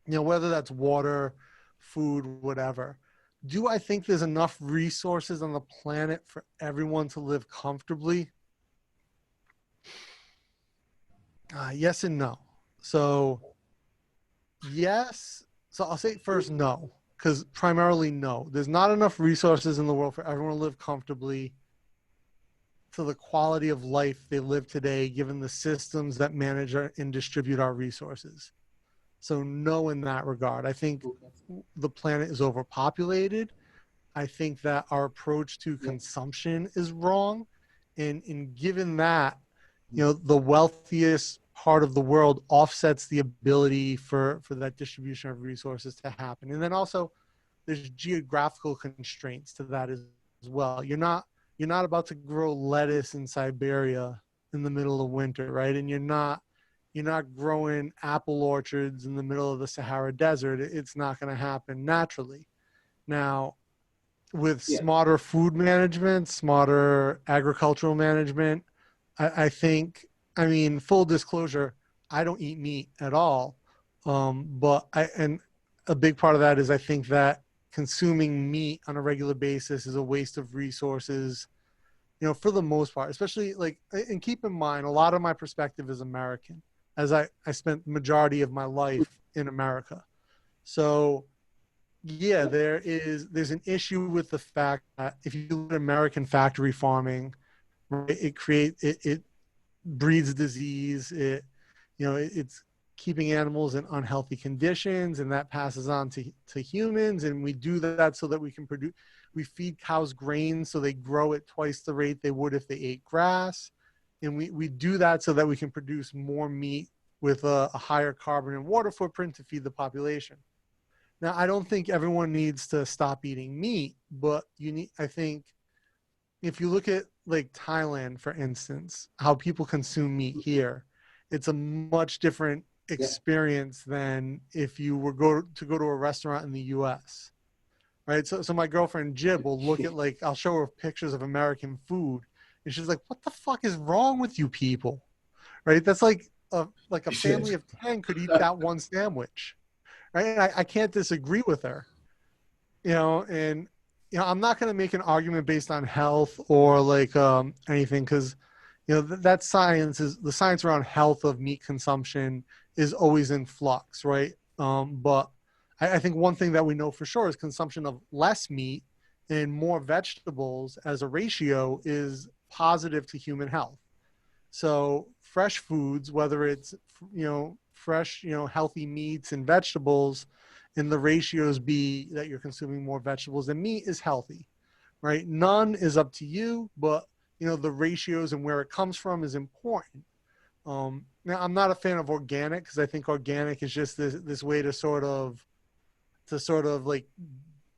Whether that's water, food, whatever. Do I think there's enough resources on the planet for everyone to live comfortably? Yes and no. So, yes. So I'll say first no, because primarily no. There's not enough resources in the world for everyone to live comfortably to the quality of life they live today, given the systems that manage and distribute our resources. So no in that regard. I think the planet is overpopulated. I think that our approach to consumption is wrong. And given that, the wealthiest part of the world offsets the ability for that distribution of resources to happen. And then also there's geographical constraints to that as well. You're not about to grow lettuce in Siberia in the middle of winter, right? And you're not growing apple orchards in the middle of the Sahara Desert. It's not going to happen naturally. Now, with smarter food management, smarter agricultural management, I think, full disclosure, I don't eat meat at all. But a big part of that is I think that consuming meat on a regular basis is a waste of resources, for the most part, especially and keep in mind, a lot of my perspective is American, as I spent the majority of my life in America. So yeah, there's an issue with the fact that if you look at American factory farming, right, it breeds disease. It's keeping animals in unhealthy conditions, and that passes on to humans. And we do that so that we feed cows grain so they grow at twice the rate they would if they ate grass. And we do that so that we can produce more meat with a higher carbon and water footprint to feed the population. Now, I don't think everyone needs to stop eating meat, but I think if you look at Thailand, for instance, how people consume meat here, it's a much different experience than if you were go to a restaurant in the US, right? So my girlfriend Jib will look at I'll show her pictures of American food and she's like, what the fuck is wrong with you people? Right? That's like a family of 10 could eat that one sandwich. Right? And I can't disagree with her, and I'm not going to make an argument based on health or anything, because that the science around health of meat consumption is always in flux, right? But I think one thing that we know for sure is consumption of less meat and more vegetables as a ratio is positive to human health. So fresh foods, whether it's fresh, healthy meats and vegetables, and the ratios be that you're consuming more vegetables than meat is healthy, right? None is up to you, but the ratios and where it comes from is important. Now, I'm not a fan of organic because I think organic is just this way to sort of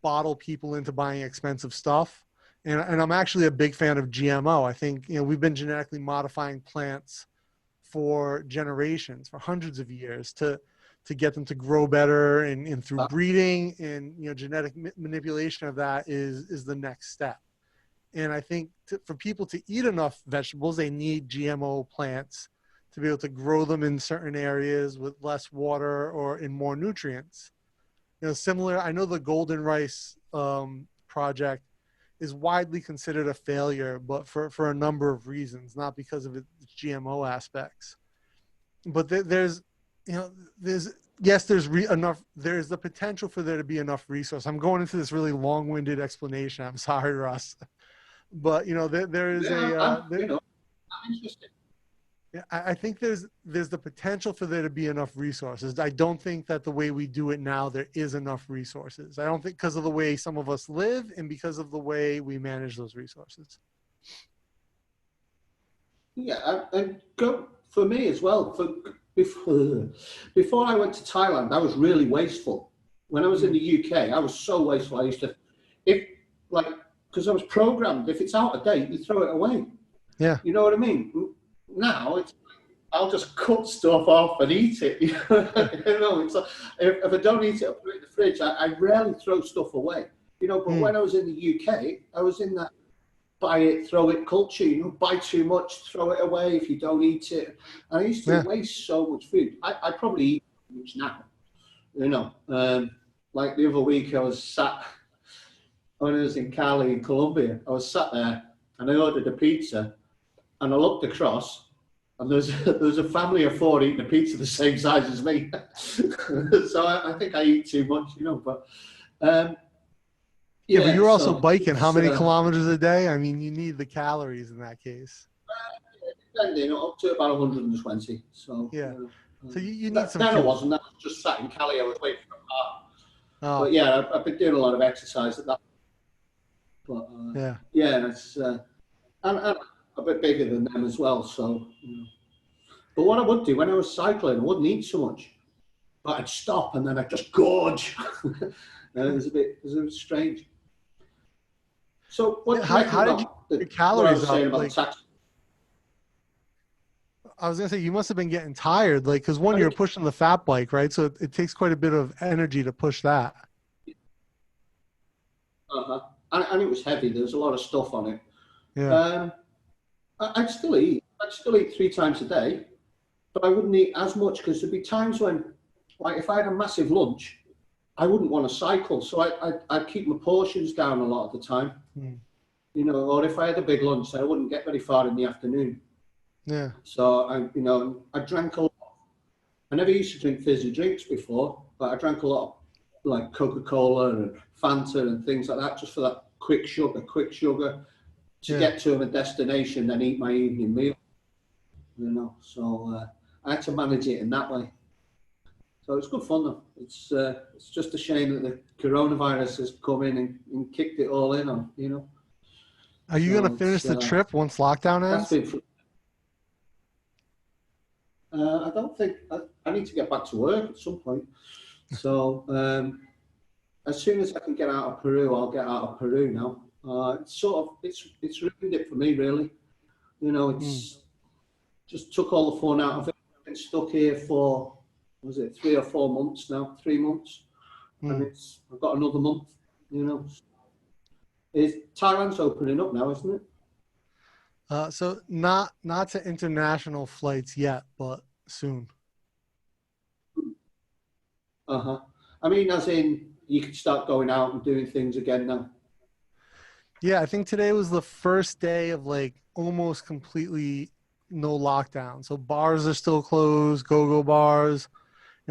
bottle people into buying expensive stuff And I'm actually a big fan of GMO. I think, we've been genetically modifying plants for generations, for hundreds of years to get them to grow better, and through breeding and, genetic manipulation of that is the next step. And I think for people to eat enough vegetables, they need GMO plants to be able to grow them in certain areas with less water or in more nutrients. Similar, I know the golden rice project is widely considered a failure, but for a number of reasons, not because of its GMO aspects. But there's the potential for there to be enough resource. I'm going into this really long-winded explanation. I'm sorry, Russ. But, there is I'm interested. yeah, I think there's the potential for there to be enough resources. I don't think that the way we do it now, there is enough resources. I don't think, because of the way some of us live and because of the way we manage those resources. Yeah, and go for me as well. Before I went to Thailand, I was really wasteful. When I was in the UK, I was so wasteful. I used to, because I was programmed, if it's out of date, you throw it away. Yeah. You know what I mean? Now I'll just cut stuff off and eat it. It's like, if I don't eat it, I put it in the fridge. I rarely throw stuff away. But when I was in the UK, I was in that buy it, throw it culture. Buy too much, throw it away if you don't eat it. And I used to waste so much food. I probably eat too much now. Like the other week, I was sat when I was in Cali in Colombia. I was sat there and I ordered a pizza, and I looked across. And there's a family of 4 eating a pizza the same size as me. So I think I eat too much, but but you're also biking how many kilometers a day? I mean, you need the calories in that case. Depending, up to about 120. So yeah. So you need some. Then I wasn't. I was just sat in Cali. I was waiting for a car. Oh. But yeah, I've been doing a lot of exercise at that. But and it's and a bit bigger than them as well. So, but what I would do when I was cycling, I wouldn't eat so much, but I'd stop and then I'd just gorge. It was a bit strange. So how did you get your calories up? I was gonna say you must have been getting tired, because you're pushing the fat bike, right? So it takes quite a bit of energy to push that. And it was heavy. There was a lot of stuff on it. Yeah. I'd still eat. I'd still eat 3 times a day, but I wouldn't eat as much because there'd be times when, if I had a massive lunch, I wouldn't want to cycle. So I'd keep my portions down a lot of the time. Or if I had a big lunch, I wouldn't get very far in the afternoon. Yeah. So I drank a lot. I never used to drink fizzy drinks before, but I drank a lot of like Coca-Cola and Fanta and things like that, just for that quick sugar. To get to a destination, then eat my evening meal. So I had to manage it in that way. So it's good fun though. It's just a shame that the coronavirus has come in and kicked it all in on. Are you going to finish the trip once lockdown ends? I don't think I need to get back to work at some point. So as soon as I can get out of Peru, I'll get out of Peru now. It's ruined it for me, really. It's just took all the fun out of it. I've been stuck here for, 3 or 4 months now, 3 months, and I've got another month. Thailand's opening up now, isn't it? So not to international flights yet, but soon. I mean, as in you can start going out and doing things again now. Yeah, I think today was the first day of almost completely no lockdown. So bars are still closed, go-go bars,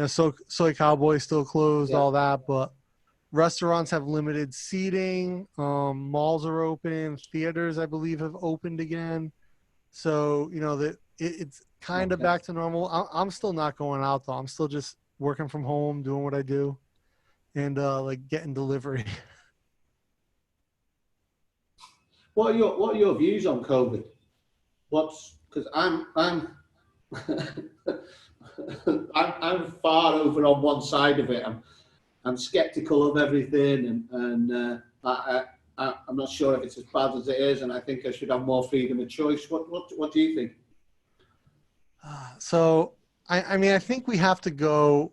Soy Cowboy still closed, all that. But restaurants have limited seating. Malls are open. Theaters, I believe, have opened again. So, it's kind of back to normal. I'm still not going out, though. I'm still just working from home, doing what I do, and getting delivery. What are your views on COVID? Because I'm I'm far over on one side of it. I'm skeptical of everything, and I'm not sure if it's as bad as it is, and I think I should have more freedom of choice. What do you think? So, I mean, I think we have to go.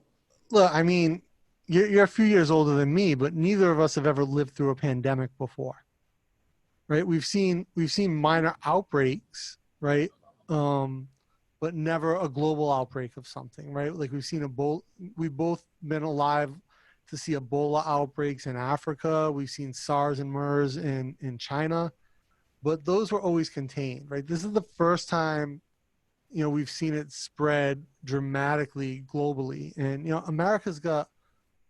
Look, I mean, you're a few years older than me, but neither of us have ever lived through a pandemic before, right? We've seen minor outbreaks, right? But never a global outbreak of something, right? Like we've seen Ebola. We've both been alive to see Ebola outbreaks in Africa. We've seen SARS and MERS in China, but those were always contained, right? This is the first time, we've seen it spread dramatically globally. And, America's got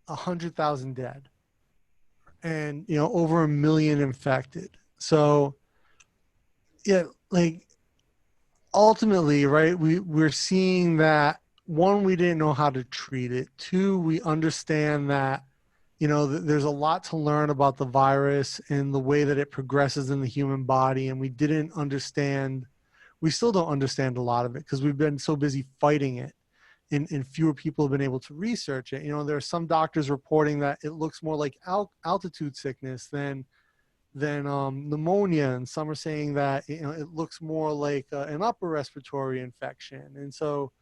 100,000 dead and, over 1 million infected. So, yeah, like ultimately, right, we're seeing that, one, we didn't know how to treat it. Two, we understand that, there's a lot to learn about the virus and the way that it progresses in the human body. And we didn't understand, we still don't understand a lot of it because we've been so busy fighting it, and fewer people have been able to research it. There are some doctors reporting that it looks more like altitude sickness than pneumonia, and some are saying that it looks more like an upper respiratory infection. And so,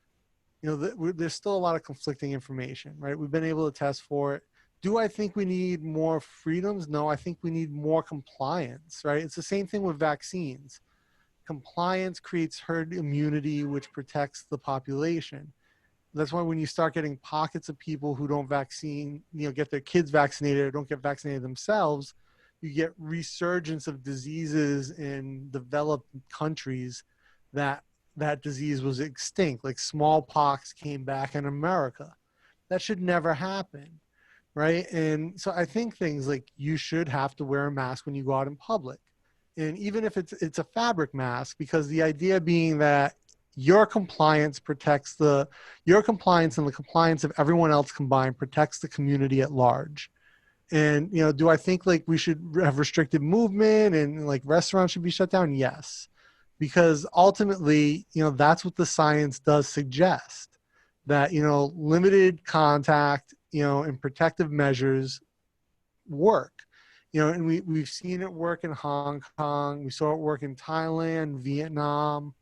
there's still a lot of conflicting information, right? We've been able to test for it. Do I think we need more freedoms? No, I think we need more compliance, right? It's the same thing with vaccines. Compliance creates herd immunity, which protects the population. That's why when you start getting pockets of people who don't get their kids vaccinated or don't get vaccinated themselves, you get resurgence of diseases in developed countries that disease was extinct, like smallpox came back in America. That should never happen, right? And so I think things like you should have to wear a mask when you go out in public. And even if it's a fabric mask, because the idea being that your compliance your compliance and the compliance of everyone else combined protects the community at large. And, do I think like we should have restricted movement and like restaurants should be shut down? Yes. Because ultimately, that's what the science does suggest, that, limited contact, and protective measures work. And we've seen it work in Hong Kong. We saw it work in Thailand, Vietnam,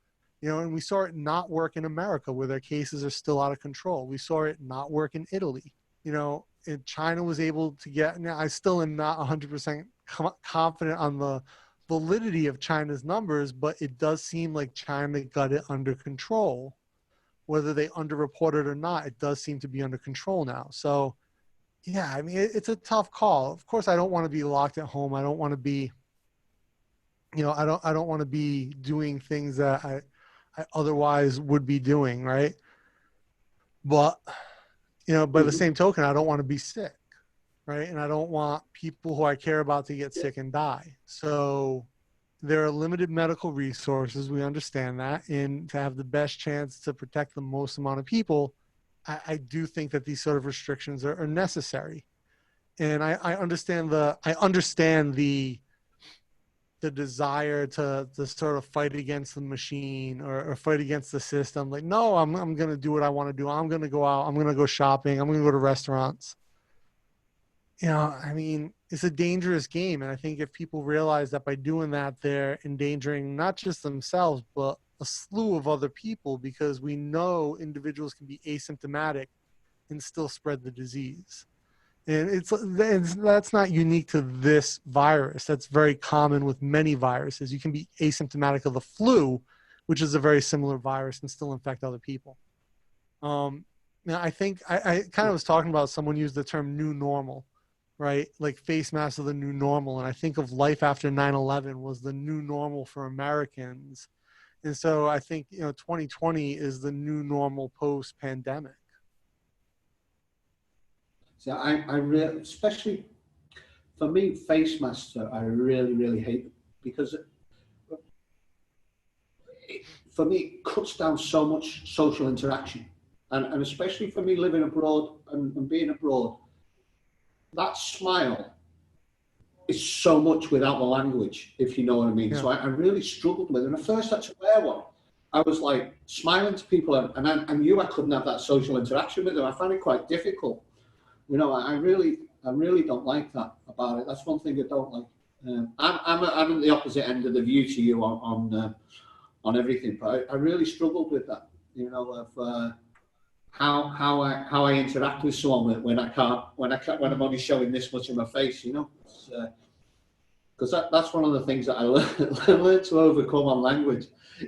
and we saw it not work in America where their cases are still out of control. We saw it not work in Italy, and China was able to get, now I still am not 100% confident on the validity of China's numbers, but it does seem like China got it under control. Whether they underreported or not, it does seem to be under control now. So, yeah, I mean, it's a tough call. Of course, I don't want to be locked at home. I don't want to be, I don't want to be doing things that I otherwise would be doing, right? But, by the same token, I don't want to be sick, right? And I don't want people who I care about to get sick and die. So there are limited medical resources. We understand that. And to have the best chance to protect the most amount of people, I do think that these sort of restrictions are necessary. And I understand the desire to sort of fight against the machine or fight against the system. Like, no, I'm going to do what I want to do. I'm going to go out. I'm going to go shopping. I'm going to go to restaurants. I mean, it's a dangerous game. And I think if people realize that by doing that, they're endangering not just themselves, but a slew of other people, because we know individuals can be asymptomatic and still spread the disease. And that's not unique to this virus. That's very common with many viruses. You can be asymptomatic of the flu, which is a very similar virus, and still infect other people. Now, I think I kind of was talking about, someone used the term new normal, right? Like face masks are the new normal. And I think of life after 9/11 was the new normal for Americans. And so I think, 2020 is the new normal post-pandemic. So I really, especially for me, face masks, I really, really hate them, because for me, it cuts down so much social interaction. And especially for me living abroad and being abroad, that smile is so much without the language, if you know what I mean. Yeah. So I really struggled with it. And at first I had to wear one. I was like smiling to people, and I knew I couldn't have that social interaction with them. I found it quite difficult. I really don't like that about it. That's one thing I don't like. I'm at the opposite end of the view to you on everything, but I really struggled with that. You know, of how I interact with someone when when I'm only showing this much of my face. You know, because that's one of the things that I learned to overcome on language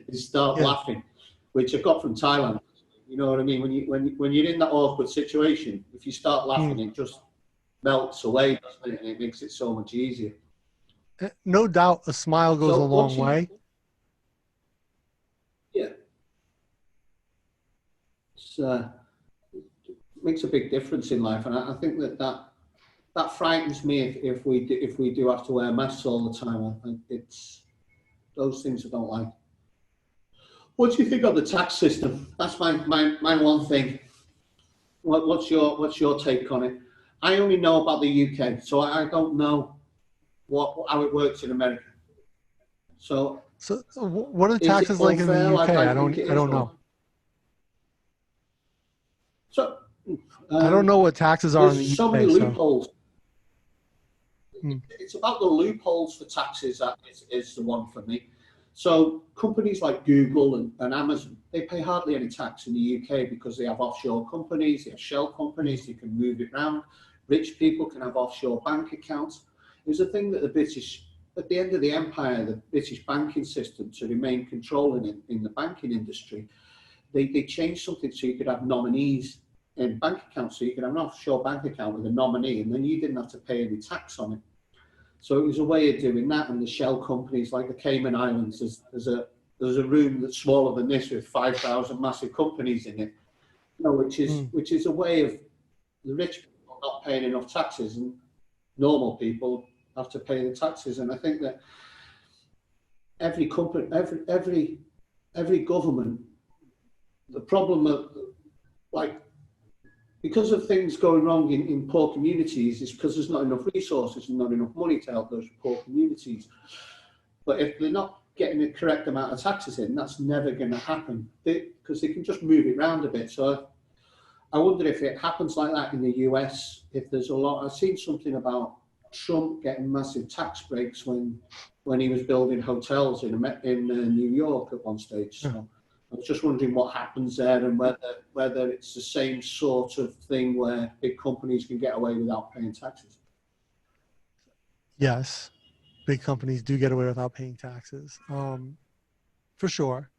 is start Yeah. laughing, which I got from Thailand. You know what I mean? When you're in that awkward situation, if you start laughing, it just melts away, doesn't it? And it makes it so much easier. No doubt a smile goes a So long way. yeah, it's, makes a big difference in life, and I think that frightens me if we do have to wear masks all the time. It's those things I don't like. What do you think of the tax system? That's my one thing. What's your take on it? I only know about the UK, so I don't know how it works in America. So So what are the is it taxes like in the unfair like UK? I think it I is? don't know. So I don't know what taxes are in the there's so many UK. So loopholes. hmm. It's about the loopholes for taxes that is the one for me. So companies like Google and Amazon, they pay hardly any tax in the UK because they have offshore companies, they have shell companies, they can move it around. Rich people can have offshore bank accounts. It was a thing that the British, at the end of the empire, the British banking system, to remain controlling in the banking industry, they changed something so you could have nominees in bank accounts. So you could have an offshore bank account with a nominee and then you didn't have to pay any tax on it. So it was a way of doing that, and the shell companies like the Cayman Islands, there's a room that's smaller than this with 5,000 massive companies in it, you know, which is a way of the rich people not paying enough taxes, and normal people have to pay the taxes. And I think that every company, every government, the problem of like because of things going wrong in poor communities is because there's not enough resources and not enough money to help those poor communities. But if they're not getting the correct amount of taxes in, that's never going to happen because they can just move it around a bit. So I wonder if it happens like that in the US, if there's a lot. I've seen something about Trump getting massive tax breaks when he was building hotels in New York at one stage. So I was just wondering what happens there and whether it's the same sort of thing where big companies can get away without paying taxes. Yes, big companies do get away without paying taxes, for sure.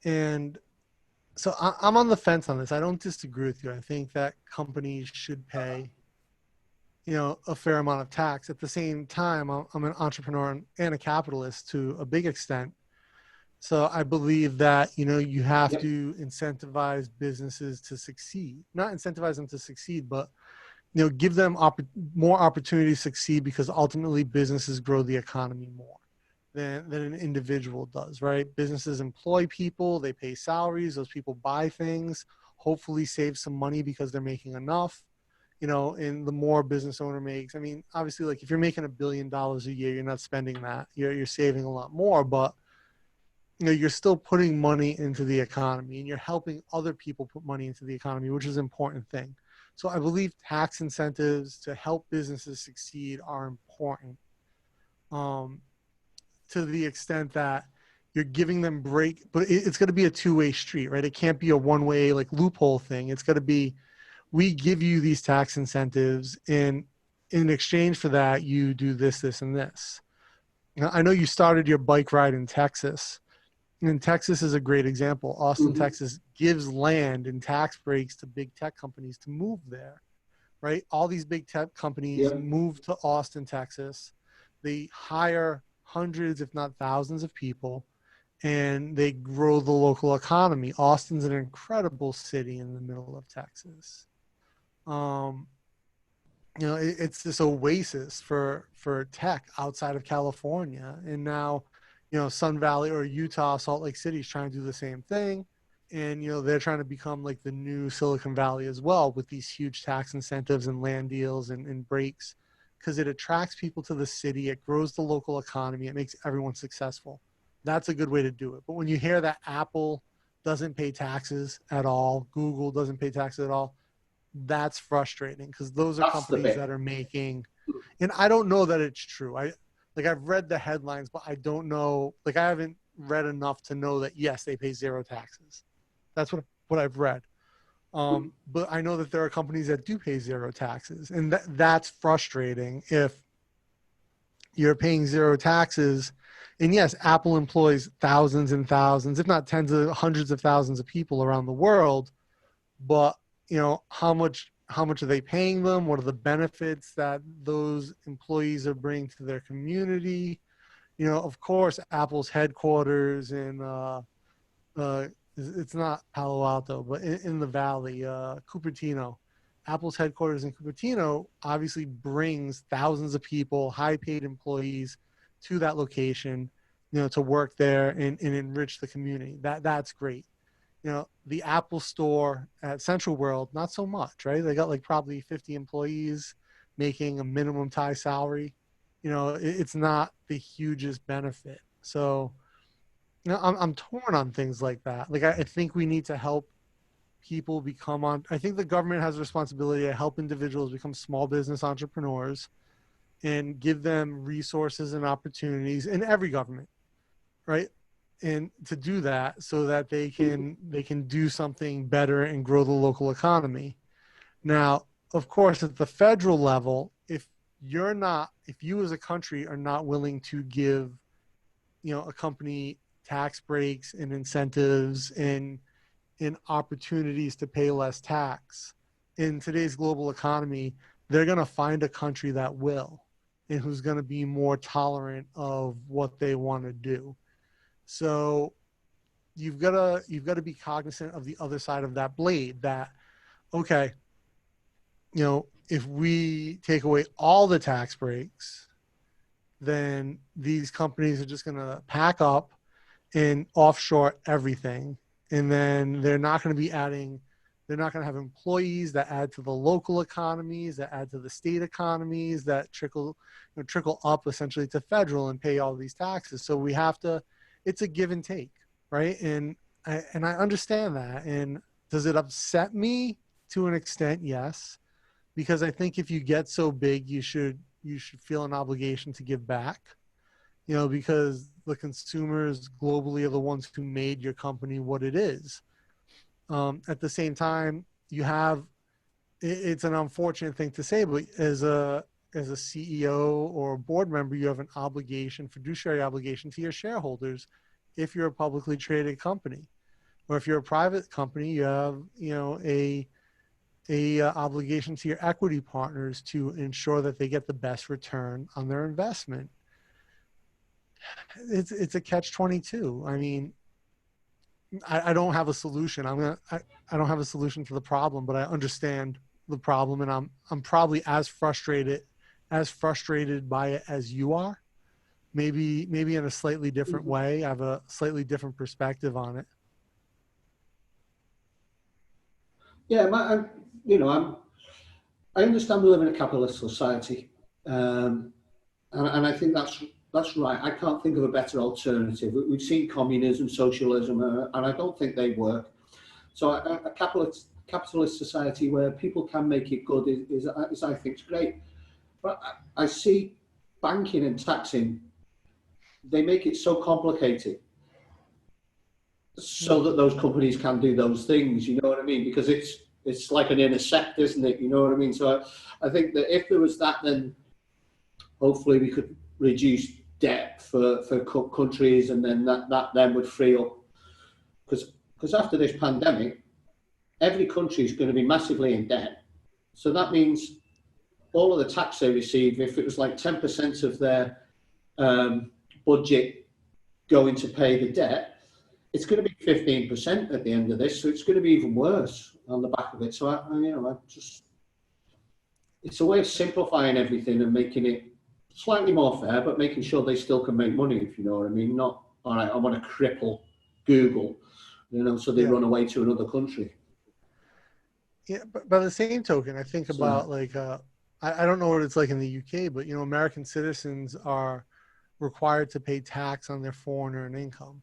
And so I'm on the fence on this. I don't disagree with you. I think that companies should pay, a fair amount of tax. At the same time, I'm an entrepreneur and a capitalist to a big extent. So I believe that, you have Yep. to incentivize businesses to succeed, not incentivize them to succeed, but, give them more opportunity to succeed because ultimately businesses grow the economy more than an individual does, right? Businesses employ people, they pay salaries, those people buy things, hopefully save some money because they're making enough, and the more business owner makes, I mean, obviously like if you're making $1 billion a year, you're not spending that, you're saving a lot more, but you're still putting money into the economy and you're helping other people put money into the economy, which is an important thing. So I believe tax incentives to help businesses succeed are important, to the extent that you're giving them break, but it's going to be a two-way street, right? It can't be a one-way like loophole thing. It's going to be, we give you these tax incentives and in exchange for that, you do this, this, and this. Now, I know you started your bike ride in Texas. And Texas is a great example. Austin, Mm-hmm. Texas gives land and tax breaks to big tech companies to move there, right? All these big tech companies Yep. move to Austin, Texas. They hire hundreds, if not thousands of people, and they grow the local economy. Austin's an incredible city in the middle of Texas. It's this oasis for tech outside of California. And now, Sun Valley or Utah, Salt Lake City is trying to do the same thing. And, they're trying to become like the new Silicon Valley as well with these huge tax incentives and land deals and breaks, because it attracts people to the city. It grows the local economy. It makes everyone successful. That's a good way to do it. But when you hear that Apple doesn't pay taxes at all, Google doesn't pay taxes at all, that's frustrating because those are That's the companies bit. that are making, and I don't know that it's true. like I've read the headlines, but I don't know, like I haven't read enough to know that yes, they pay zero taxes. That's what I've read. But I know that there are companies that do pay zero taxes, and that's frustrating if you're paying zero taxes. And yes, Apple employs thousands and thousands, if not tens of hundreds of thousands of people around the world. But how much are they paying them? What are the benefits that those employees are bringing to their community? Of course, Apple's headquarters in it's not Palo Alto, but in the Valley, Cupertino. Apple's headquarters in Cupertino obviously brings thousands of people, high-paid employees, to that location, to work there and enrich the community. That's great. The Apple store at Central World, not so much, right? They got like probably 50 employees making a minimum Thai salary. It's not the hugest benefit. So, I'm torn on things like that. Like, I think we need to help people I think the government has a responsibility to help individuals become small business entrepreneurs and give them resources and opportunities in every government, right? And to do that so that they can do something better and grow the local economy. Now, of course, at the federal level, if you as a country are not willing to give, a company tax breaks and incentives and opportunities to pay less tax in today's global economy, they're going to find a country that will, and who's going to be more tolerant of what they want to do. So you've got to be cognizant of the other side of that blade, that, okay, if we take away all the tax breaks, then these companies are just going to pack up and offshore everything. And then they're not going to have employees that add to the local economies, that add to the state economies, that trickle up essentially to federal and pay all these taxes. So it's a give and take, right? And I understand that. And does it upset me to an extent? Yes, because I think if you get so big, you should feel an obligation to give back, because the consumers globally are the ones who made your company what it is. At the same time, it's an unfortunate thing to say, but as a CEO or a board member, you have an fiduciary obligation to your shareholders if you're a publicly traded company. Or if you're a private company, you have, a obligation to your equity partners to ensure that they get the best return on their investment. It's a catch-22. I mean, I don't have a solution. I don't have a solution to the problem, but I understand the problem, and I'm probably as frustrated by it as you are. Maybe in a slightly different way. I have a slightly different perspective on it. Yeah, I understand we live in a capitalist society, and I think that's right. I can't think of a better alternative. We've seen communism, socialism, and I don't think they work. So a capitalist society where people can make it good is I think is great. But I see banking and taxing, they make it so complicated so that those companies can do those things. You know what I mean? Because it's like an inner sect, isn't it? You know what I mean? So I think that if there was that, then hopefully we could reduce debt for countries, and then that then would free up. Because after this pandemic, every country is going to be massively in debt. So that means all of the tax they receive, if it was like 10% of their budget going to pay the debt, it's going to be 15% at the end of this. So it's going to be even worse on the back of it. So it's a way of simplifying everything and making it slightly more fair, but making sure they still can make money, if you know what I mean. Not, all right, I want to cripple Google, so they run away to another country. Yeah, but by the same token, I think about I don't know what it's like in the UK, but American citizens are required to pay tax on their foreign earned income.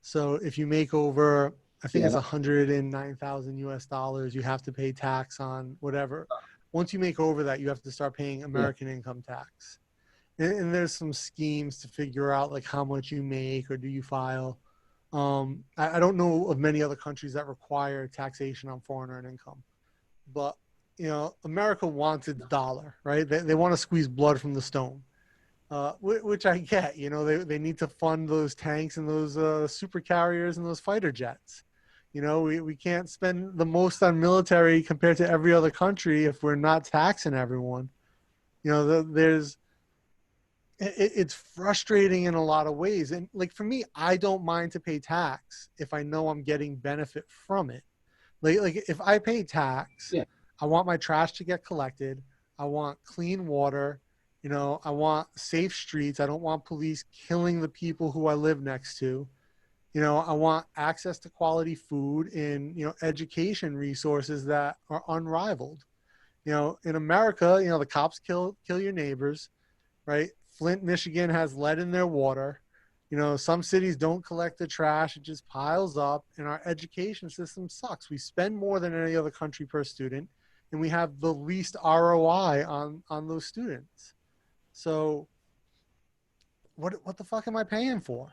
So if you make over, I think it's $109,000 US, you have to pay tax on whatever. Once you make over that, you have to start paying American income tax. and there's some schemes to figure out like how much you make or do you file. I don't know of many other countries that require taxation on foreign earned income, but America wants its dollar, right? They want to squeeze blood from the stone, which I get. They need to fund those tanks and those super carriers and those fighter jets. We can't spend the most on military compared to every other country if we're not taxing everyone. It's frustrating in a lot of ways. And like for me, I don't mind to pay tax if I know I'm getting benefit from it. Like if I pay tax, Yeah. I want my trash to get collected. I want clean water. I want safe streets. I don't want police killing the people who I live next to. I want access to quality food and, education resources that are unrivaled. In America, the cops kill your neighbors, right? Flint, Michigan has lead in their water. Some cities don't collect the trash. It just piles up, and our education system sucks. We spend more than any other country per student, and we have the least ROI on those students. So what the fuck am I paying for?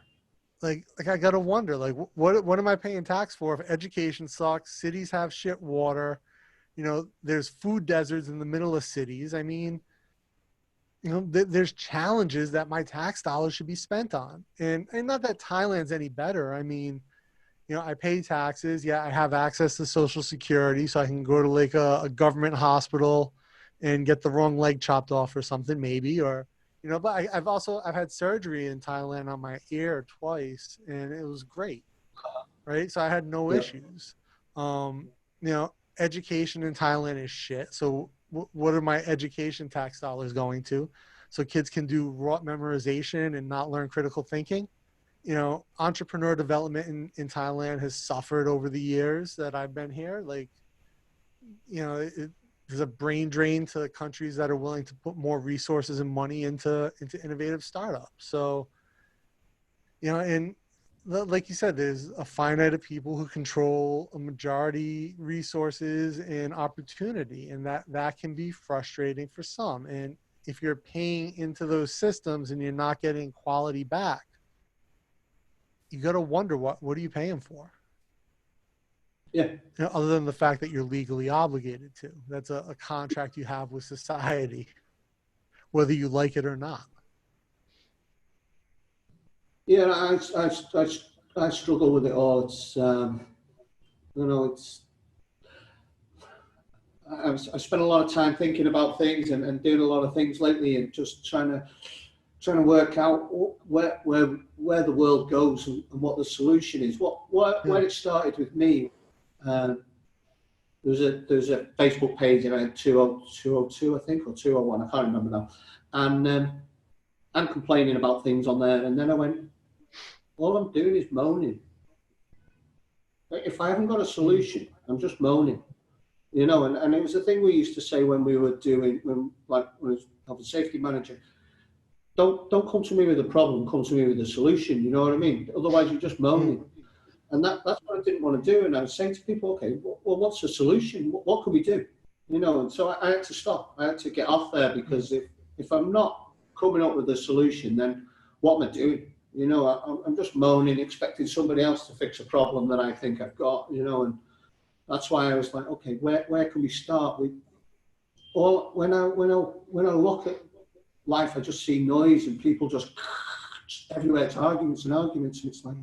Like I gotta wonder, like what am I paying tax for if education sucks, cities have shit water, there's food deserts in the middle of cities. I mean, there's challenges that my tax dollars should be spent on. And not that Thailand's any better. I mean, I pay taxes. Yeah, I have access to Social Security, so I can go to like a government hospital and get the wrong leg chopped off or something, maybe. Or, but I've had surgery in Thailand on my ear twice, and it was great, right? So I had no issues. Education in Thailand is shit. So what are my education tax dollars going to? So kids can do rote memorization and not learn critical thinking. Entrepreneur development in Thailand has suffered over the years that I've been here. Like, there's a brain drain to countries that are willing to put more resources and money into innovative startups. So, and like you said, there's a finite of people who control a majority resources and opportunity, and that can be frustrating for some. And if you're paying into those systems and you're not getting quality back, you got to wonder what are you paying for? Yeah. Other than the fact that you're legally obligated to. That's a contract you have with society, whether you like it or not. Yeah, I struggle with it all. It's I spent a lot of time thinking about things and doing a lot of things lately, and just trying to work out where the world goes and what the solution is. Where it started with me. There's a Facebook page, and I had 202, I think, or 201, I can't remember now. And I'm complaining about things on there, and then I went, all I'm doing is moaning. If I haven't got a solution, I'm just moaning. And it was the thing we used to say when we were when I was health and safety manager. Don't come to me with a problem, come to me with a solution. You know what I mean? Otherwise, you're just moaning. And that's what I didn't want to do. And I was saying to people, okay, well, what's the solution? What can we do? And so I had to stop. I had to get off there, because if I'm not coming up with a solution, then what am I doing? I'm just moaning, expecting somebody else to fix a problem that I think I've got, and that's why I was like, okay, where can we start? When I look at life, I just see noise and people just everywhere. It's arguments and arguments. And it's like,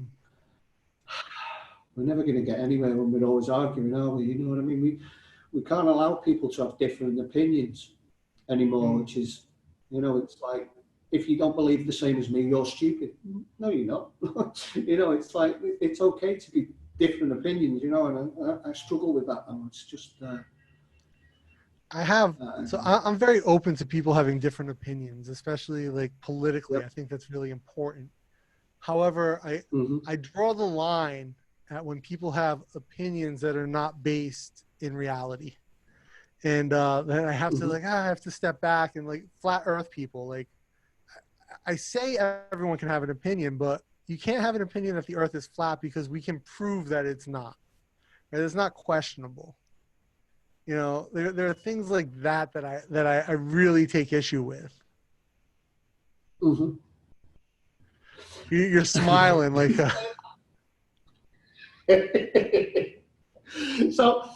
we're never going to get anywhere when we're always arguing, are we? You know what I mean? We can't allow people to have different opinions anymore, which is, it's like, if you don't believe the same as me, you're stupid. No, you're not. It's like, it's okay to be different opinions, and I struggle with that. And it's just... I'm very open to people having different opinions, especially like politically. Yep. I think that's really important. However, I draw the line at when people have opinions that are not based in reality. And then I have to I have to step back, and like flat earth people, like I say everyone can have an opinion, but you can't have an opinion that the earth is flat, because we can prove that it's not. Right? It's not questionable. There are things like that I really take issue with. Mhm. You're smiling like, So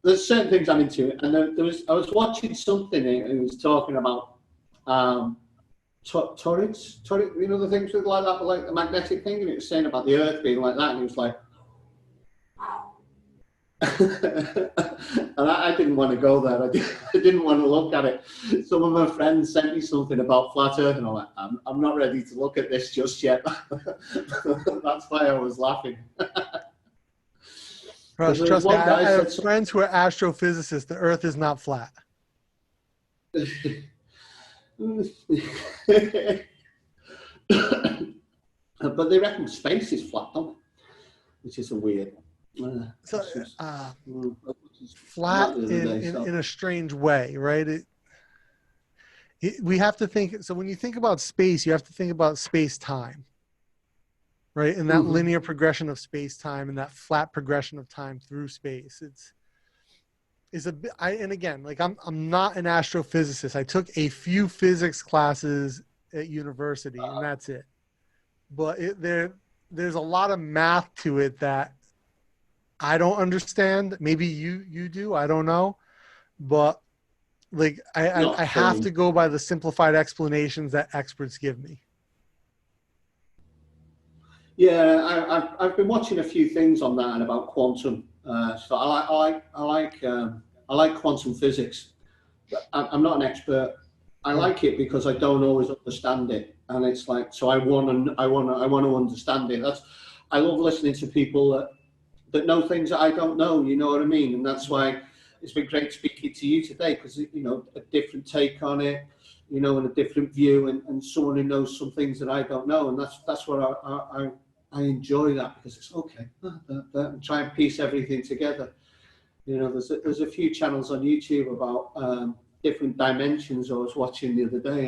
there's certain things I'm into, and I was watching something. It was talking about turrets, you know, the things with like that, like the magnetic thing, and it was saying about the Earth being like that, and it was like, and I didn't want to go there. I didn't want to look at it. Some of my friends sent me something about flat Earth, and I'm like, I'm not ready to look at this just yet. That's why I was laughing. trust me, One guy I said have friends who are astrophysicists. The Earth is not flat. But they reckon space is flat, don't they? Which is a weird. So Mm, flat the other day, so. in a strange way, right? We have to think. So when you think about space, you have to think about space-time, right? And that linear progression of space-time and that flat progression of time through space. Is a bit. And again, like I'm not an astrophysicist. I took a few physics classes at university, and that's it. But there's a lot of math to it that I don't understand. Maybe you do. I don't know. But like I have to go by the simplified explanations that experts give me. Yeah, I've been watching a few things on that and about quantum. So I like quantum physics. I'm not an expert. I like it because I don't always understand it, and it's like, so I want to understand it. I love listening to people that know things that I don't know. You know what I mean? And that's why it's been great speaking to you today, because you know, a different take on it, you know, and a different view, and someone who knows some things that I don't know, and that's what I enjoy that, because it's okay. And try and piece everything together. You know, there's a few channels on YouTube about different dimensions I was watching the other day.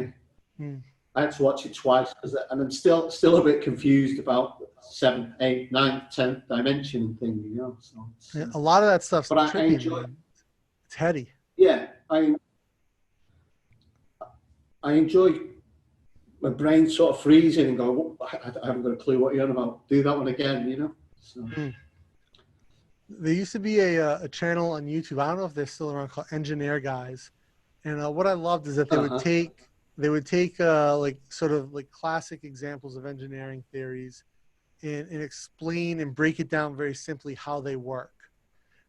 And I had to watch it twice, and I'm still a bit confused about 7, 8, 9, 10th dimension thing, you know. So Yeah, a lot of that stuff's but trippy, I enjoy it. man. It's heady. Yeah, I enjoy my brain sort of freezing and going, I haven't got a clue what you're on about. Do that one again, you know. So. There used to be a channel on YouTube. I don't know if they're still around, called Engineer Guys. And what I loved is that they would take like sort of like classic examples of engineering theories and explain and break it down very simply how they work,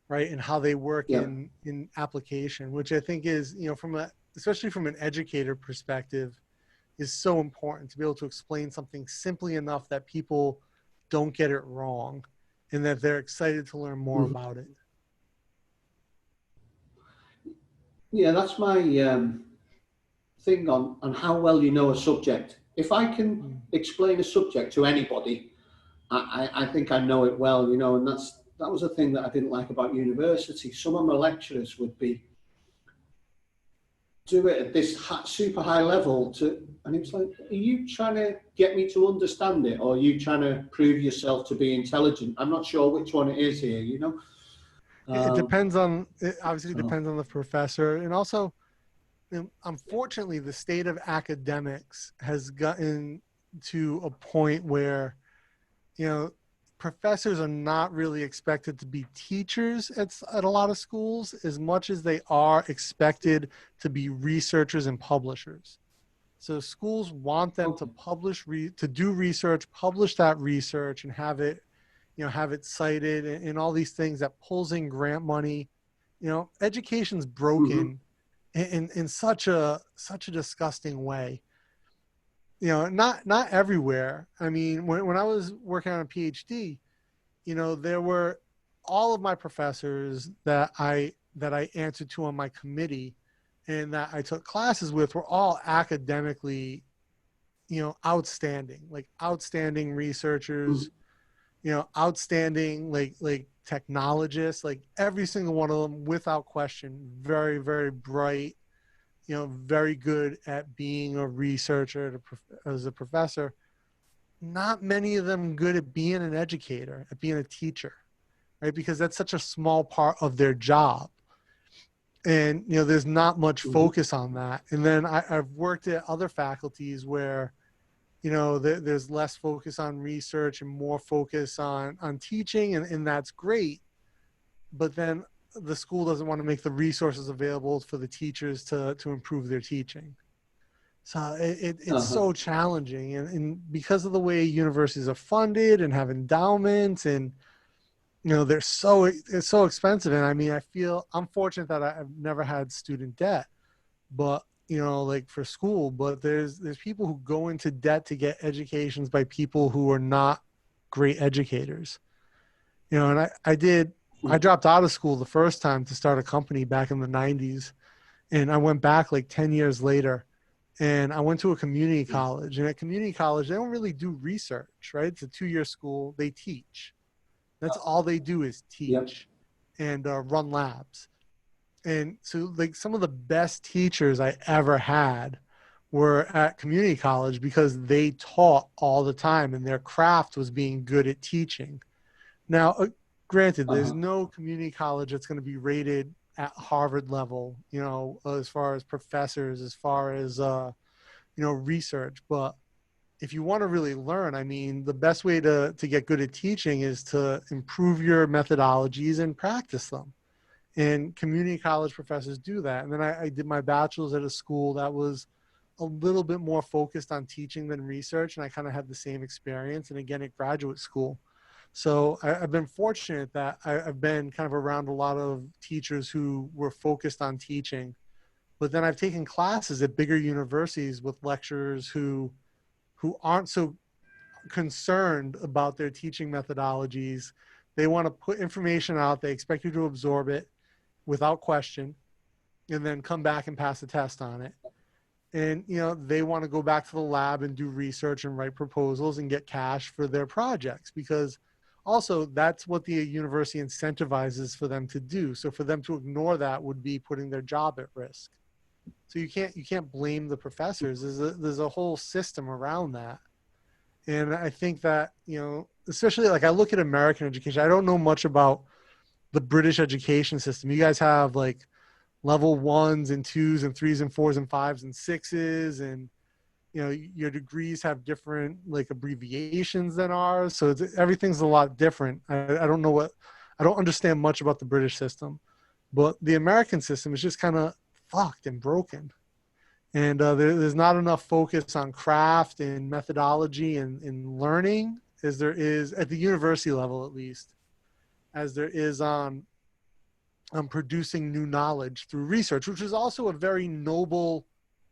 right? And how they work in application, which I think is, you know, especially from an educator perspective, is so important to be able to explain something simply enough that people don't get it wrong and that they're excited to learn more about it. Yeah, that's my thing on how well you know a subject. If I can explain a subject to anybody, I think I know it well, you know, and that was a thing that I didn't like about university. Some of my lecturers would do it at this super high level, and it was like, are you trying to get me to understand it, or are you trying to prove yourself to be intelligent? I'm not sure which one it is here, you know. It obviously depends on the professor, and also, you know, unfortunately, the state of academics has gotten to a point where, you know, professors are not really expected to be teachers at a lot of schools as much as they are expected to be researchers and publishers. So schools want them to to do research, publish that research, and have it, you know, have it cited and all these things that pulls in grant money. You know, education's broken in such a disgusting way. You know, not everywhere. I mean, when I was working on a PhD, you know, there were all of my professors that I answered to on my committee and that I took classes with were all academically, you know, outstanding researchers, you know, outstanding like technologists, like every single one of them without question, very, very bright, you know, very good at being a researcher as a professor. Not many of them good at being an educator, at being a teacher, right? Because that's such a small part of their job. and there's not much focus on that. And then I've worked at other faculties where there's less focus on research and more focus on teaching, and that's great. But then the school doesn't want to make the resources available for the teachers to improve their teaching. So it's so challenging, and because of the way universities are funded and have endowments, and it's so expensive. And I mean, I feel I'm fortunate that I've never had student debt, but like for school, but there's people who go into debt to get educations by people who are not great educators. And I dropped out of school the first time to start a company back in the 90s, and I went back like 10 years later, and I went to a community college. And at community college, they don't really do research, right? It's a 2-year school. They teach. That's all they do is teach and run labs. And so like some of the best teachers I ever had were at community college because they taught all the time and their craft was being good at teaching. Now, granted, there's no community college that's going to be rated at Harvard level, as far as professors, as far as, research. But if you want to really learn, I mean, the best way to get good at teaching is to improve your methodologies and practice them. And community college professors do that. And then I did my bachelor's at a school that was a little bit more focused on teaching than research. And I kind of had the same experience. And again, at graduate school. So I've been fortunate that I've been kind of around a lot of teachers who were focused on teaching. But then I've taken classes at bigger universities with lecturers who aren't so concerned about their teaching methodologies. They want to put information out. They expect you to absorb it without question, and then come back and pass a test on it. And, they want to go back to the lab and do research and write proposals and get cash for their projects, because also that's what the university incentivizes for them to do. So for them to ignore that would be putting their job at risk. So you can't blame the professors. There's a whole system around that. And I think that, especially like I look at American education, I don't know much about the British education system. You guys have like level 1s and 2s and 3s and 4s and 5s and 6s, and your degrees have different like abbreviations than ours. So everything's a lot different. I don't understand much about the British system, but the American system is just kind of fucked and broken. And there's not enough focus on craft and methodology and learning as there is at the university level, at least, as there is on producing new knowledge through research, which is also a very noble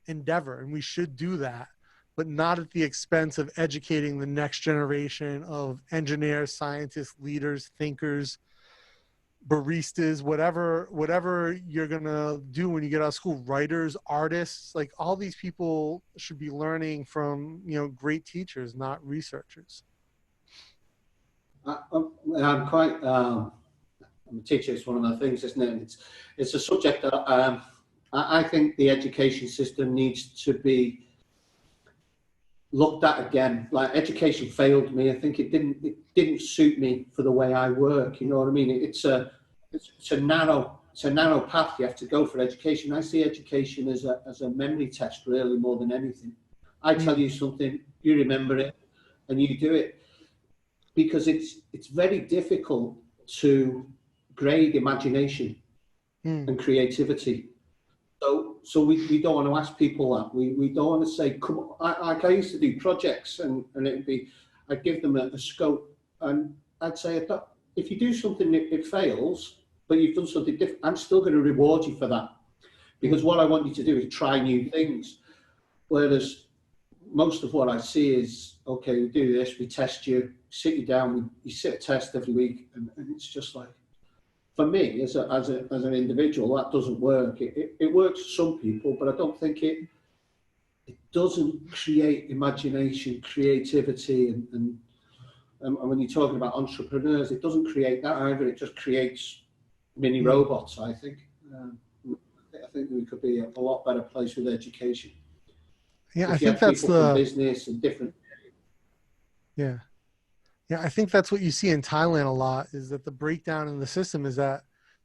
endeavor. And we should do that, but not at the expense of educating the next generation of engineers, scientists, leaders, thinkers, baristas, whatever you're going to do when you get out of school, writers, artists, like all these people should be learning from, great teachers, not researchers. I'm quite, I'm a teacher, it's one of my things, isn't it? It's a subject that I think the education system needs to be looked at again. Like education failed me. I think it didn't suit me for the way I work. You know what I mean? It's a narrow path you have to go for education. I see education as a memory test really more than anything. I tell you something, you remember it, and you do it, because it's very difficult to grade imagination and creativity. So we don't want to ask people that. We don't want to say, come on. Like I used to do projects, and it'd be, I'd give them a scope, and I'd say, if you do something, it fails, but you've done something different, I'm still going to reward you for that, because what I want you to do is try new things. Whereas most of what I see is, okay, we do this, we test you, sit you down, you sit a test every week, and it's just like, for me, as an individual, that doesn't work. It works for some people, but I don't think it doesn't create imagination, creativity, and when you're talking about entrepreneurs, it doesn't create that either. It just creates mini robots, I think. I think we could be a lot better place with education. Yeah, if I think that's from business and different. Yeah. Yeah, I think that's what you see in Thailand a lot, is that the breakdown in the system is that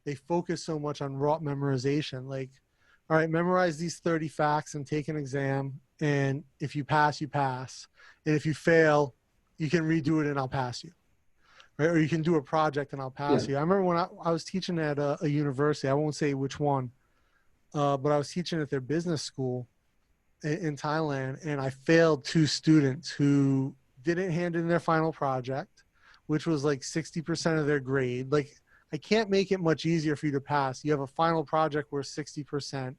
they focus so much on rote memorization. Like, all right, memorize these 30 facts and take an exam. And if you pass, you pass. And if you fail, you can redo it and I'll pass you. Right? Or you can do a project and I'll pass you. I remember when I was teaching at a university, I won't say which one, but I was teaching at their business school in Thailand, and I failed 2 students who didn't hand in their final project, which was like 60% of their grade. Like, I can't make it much easier for you to pass. You have a final project worth 60%,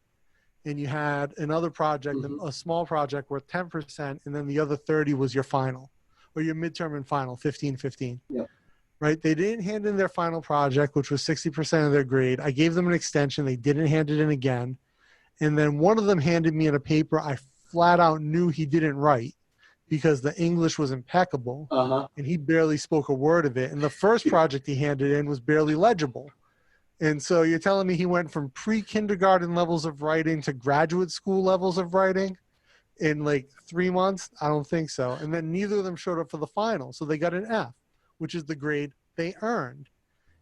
and you had another project, a small project worth 10%, and then the other 30 was your final, or your midterm and final, 15-15. Yeah. Right? They didn't hand in their final project, which was 60% of their grade. I gave them an extension. They didn't hand it in again. And then one of them handed me in a paper I flat out knew he didn't write because the English was impeccable and he barely spoke a word of it. And the first project he handed in was barely legible. And so you're telling me he went from pre-kindergarten levels of writing to graduate school levels of writing in like 3 months? I don't think so. And then neither of them showed up for the final. So they got an F, which is the grade they earned.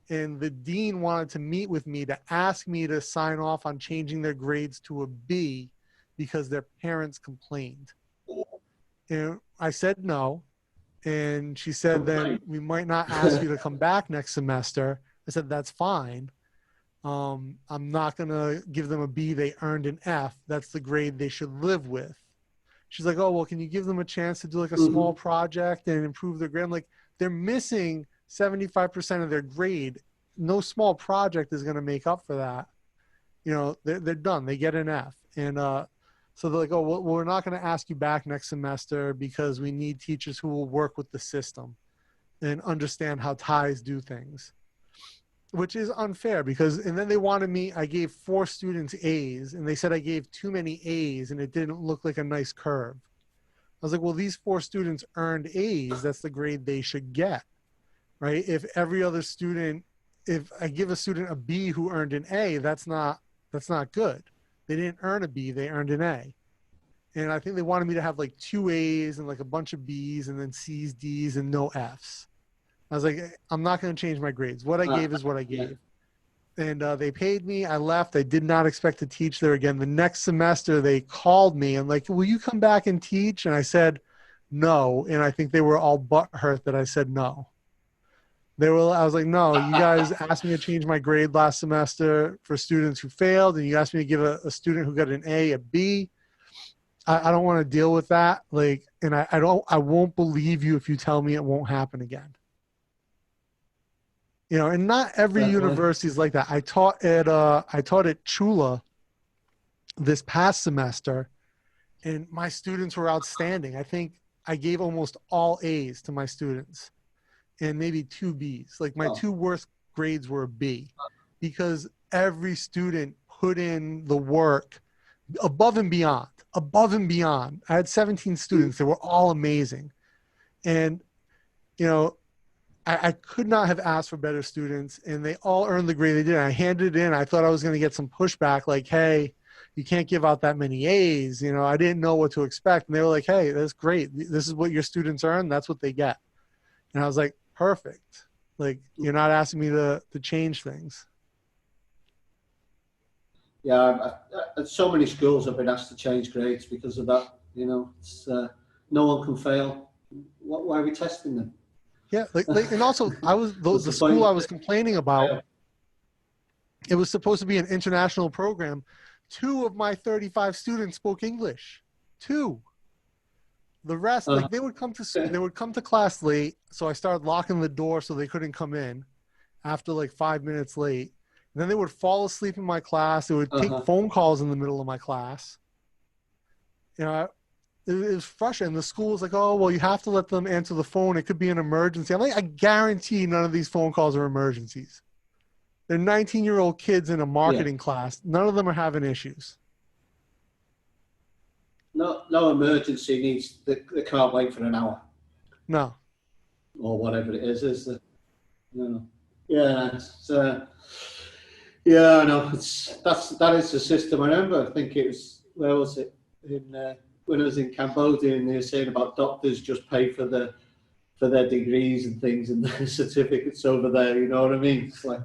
And the dean wanted to meet with me to ask me to sign off on changing their grades to a B because their parents complained. And I said no. And she said, then we might not ask you to come back next semester. I said, that's fine. I'm not going to give them a B. They earned an F. That's the grade they should live with. She's like, oh, well, can you give them a chance to do like a small project and improve their grade? I'm like, they're missing 75% of their grade. No small project is going to make up for that. You know, they're done. They get an F. And so they're like, oh, well, we're not going to ask you back next semester because we need teachers who will work with the system and understand how Thais do things, which is unfair because, and then they wanted me, I gave 4 students A's and they said I gave too many A's and it didn't look like a nice curve. I was like, well, these 4 students earned A's. That's the grade they should get. Right? If every other student, if I give a student a B who earned an A, that's not good. They didn't earn a B, they earned an A. And I think they wanted me to have like 2 A's and like a bunch of B's and then C's, D's, and no F's. I was like, I'm not going to change my grades. What I gave is what I gave. And they paid me. I left. I did not expect to teach there again. The next semester, they called me and like, will you come back and teach? And I said, no. And I think they were all butthurt that I said no. I was like, no, you guys asked me to change my grade last semester for students who failed. And you asked me to give a student who got an A, a B. I don't want to deal with that. Like, and I won't believe you if you tell me it won't happen again. You know, and not every university is like that. I taught at Chula this past semester, and my students were outstanding. I think I gave almost all A's to my students and maybe 2 B's. Like my 2 worst grades were a B because every student put in the work above and beyond. I had 17 students. They were all amazing. And, you know, I could not have asked for better students, and they all earned the grade they did. I handed it in. I thought I was going to get some pushback like, hey, you can't give out that many A's. You know, I didn't know what to expect. And they were like, hey, that's great. This is what your students earn. That's what they get. And I was like, perfect. Like, you're not asking me to change things. Yeah, so many schools have been asked to change grades because of that. You know, it's, no one can fail. Why are we testing them? Yeah, like and also the school I was complaining about, it was supposed to be an international program. 2 of my 35 students spoke English. 2. The rest, like they would come to class late, so I started locking the door so they couldn't come in after like 5 minutes late. And then they would fall asleep in my class. They would take phone calls in the middle of my class. You know, it was frustrating. The school was like, oh, well, you have to let them answer the phone. It could be an emergency. I'm like, I guarantee none of these phone calls are emergencies. They're 19-year-old kids in a marketing class. None of them are having issues. No emergency needs, they can't wait for an hour. No. Or whatever it is there? No. Yeah, it's, yeah, I know. That is the system. I remember, I think it was, where was it? When I was in Cambodia, and they were saying about doctors just pay for their degrees and things and their certificates over there. You know what I mean? It's like,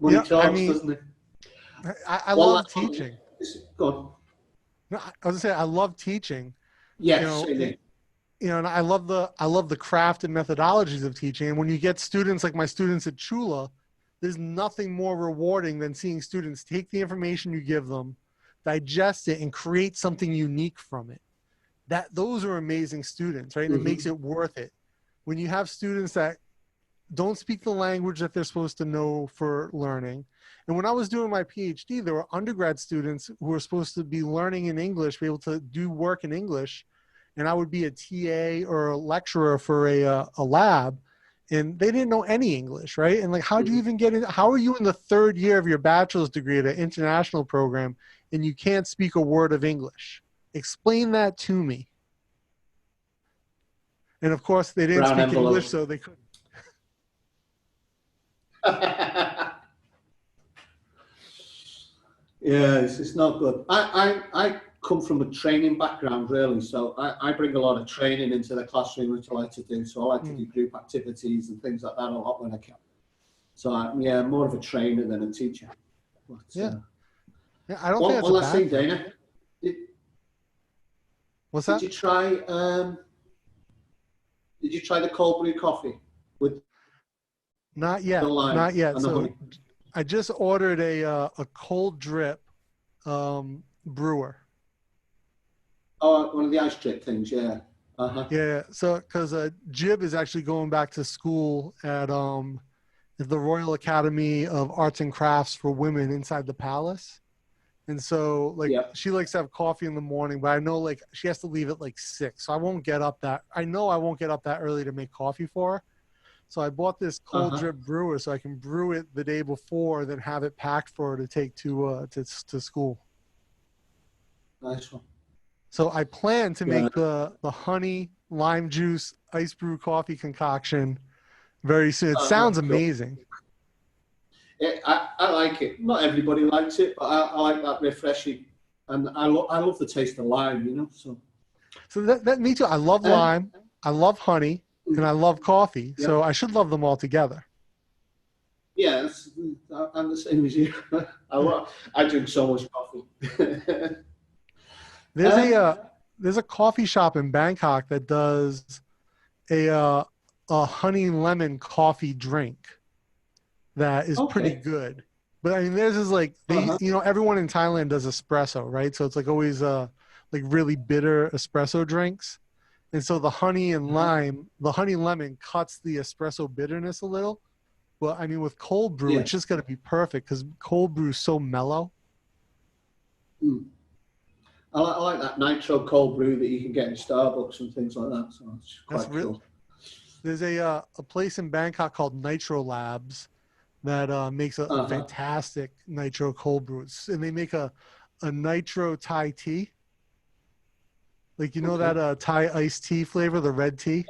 Money Yeah, talks, doesn't it? I One love last one. teaching. Go on. No, I was gonna say I love teaching. You Yes, know, same here. and I love the craft and methodologies of teaching. And when you get students like my students at Chula, there's nothing more rewarding than seeing students take the information you give them, digest it, and create something unique from it. Those are amazing students, right? And it makes it worth it. When you have students that don't speak the language that they're supposed to know for learning. And when I was doing my PhD, there were undergrad students who were supposed to be learning in English, be able to do work in English. And I would be a TA or a lecturer for a lab, and they didn't know any English, right? And like, how do you even get in? How are you in the third year of your bachelor's degree at an international program and you can't speak a word of English? Explain that to me. And of course, they didn't Brown speak envelope. English, so they couldn't. Yeah, it's not good. I come from a training background, really, so I bring a lot of training into the classroom, which I like to do. So I like to do group activities and things like that a lot when I can. So I'm more of a trainer than a teacher. But, Yeah. Yeah, I don't one think that's one a last bad thing, thing. Dana. What's Did that? you try? Did you try the cold brew coffee with Not yet. the lime Not yet. and the So honey? I just ordered a cold drip brewer. Oh, one of the ice drip things, yeah. Yeah. So because Jib is actually going back to school at the Royal Academy of Arts and Crafts for Women inside the palace. And so like Yep. she likes to have coffee in the morning, but I know like she has to leave at like 6. So I won't get up that early to make coffee for her. So I bought this cold drip brewer so I can brew it the day before, then have it packed for her to take to school. Nice one. So I plan to make the honey lime juice ice brew coffee concoction very soon. It sounds Cool. amazing. I like it. Not everybody likes it, but I like that refreshing, and I love the taste of lime. So that me too. I love lime, I love honey, and I love coffee. Yep. So I should love them all together. Yeah, I'm the same as you. I drink so much coffee. There's a coffee shop in Bangkok that does a honey lemon coffee drink that is pretty good. But I mean, theirs is like everyone in Thailand does espresso, right? So it's like always like really bitter espresso drinks. And so the honey and lime, the honey lemon cuts the espresso bitterness a little. But I mean, with cold brew, it's just going to be perfect because cold brew is so mellow. I like that nitro cold brew that you can get in Starbucks and things like that. So it's quite cool. There's a place in Bangkok called Nitro Labs that makes a fantastic nitro cold brew. And they make a nitro Thai tea. Like, that Thai iced tea flavor, the red tea?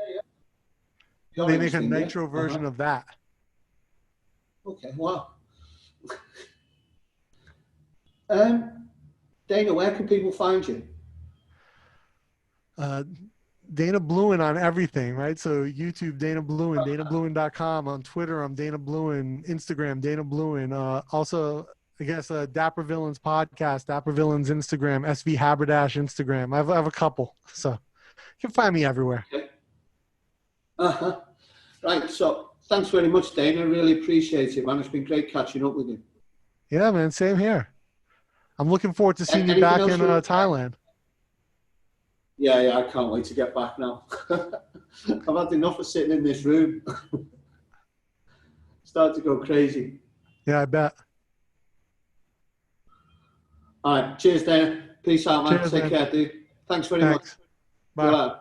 Yeah. They make a nitro version of that. Okay, wow. Dana, where can people find you? Dana Blouin on everything, right? So YouTube, Dana Blouin, danablouin.com. On Twitter, I'm Dana Blouin. Instagram, Dana Blouin. Also, I guess Dapper Villains podcast, Dapper Villains Instagram, SV Haberdash Instagram. I have a couple, so you can find me everywhere. Okay. Right, so thanks very much, Dana. Really appreciate it, man. It's been great catching up with you. Yeah, man, same here. I'm looking forward to seeing you back in Thailand. Yeah, I can't wait to get back now. I've had enough of sitting in this room. Start to go crazy. Yeah, I bet. All right, cheers, Dana. Peace out, man. Cheers, Take care, dude. Thanks very much. Bye. Bye.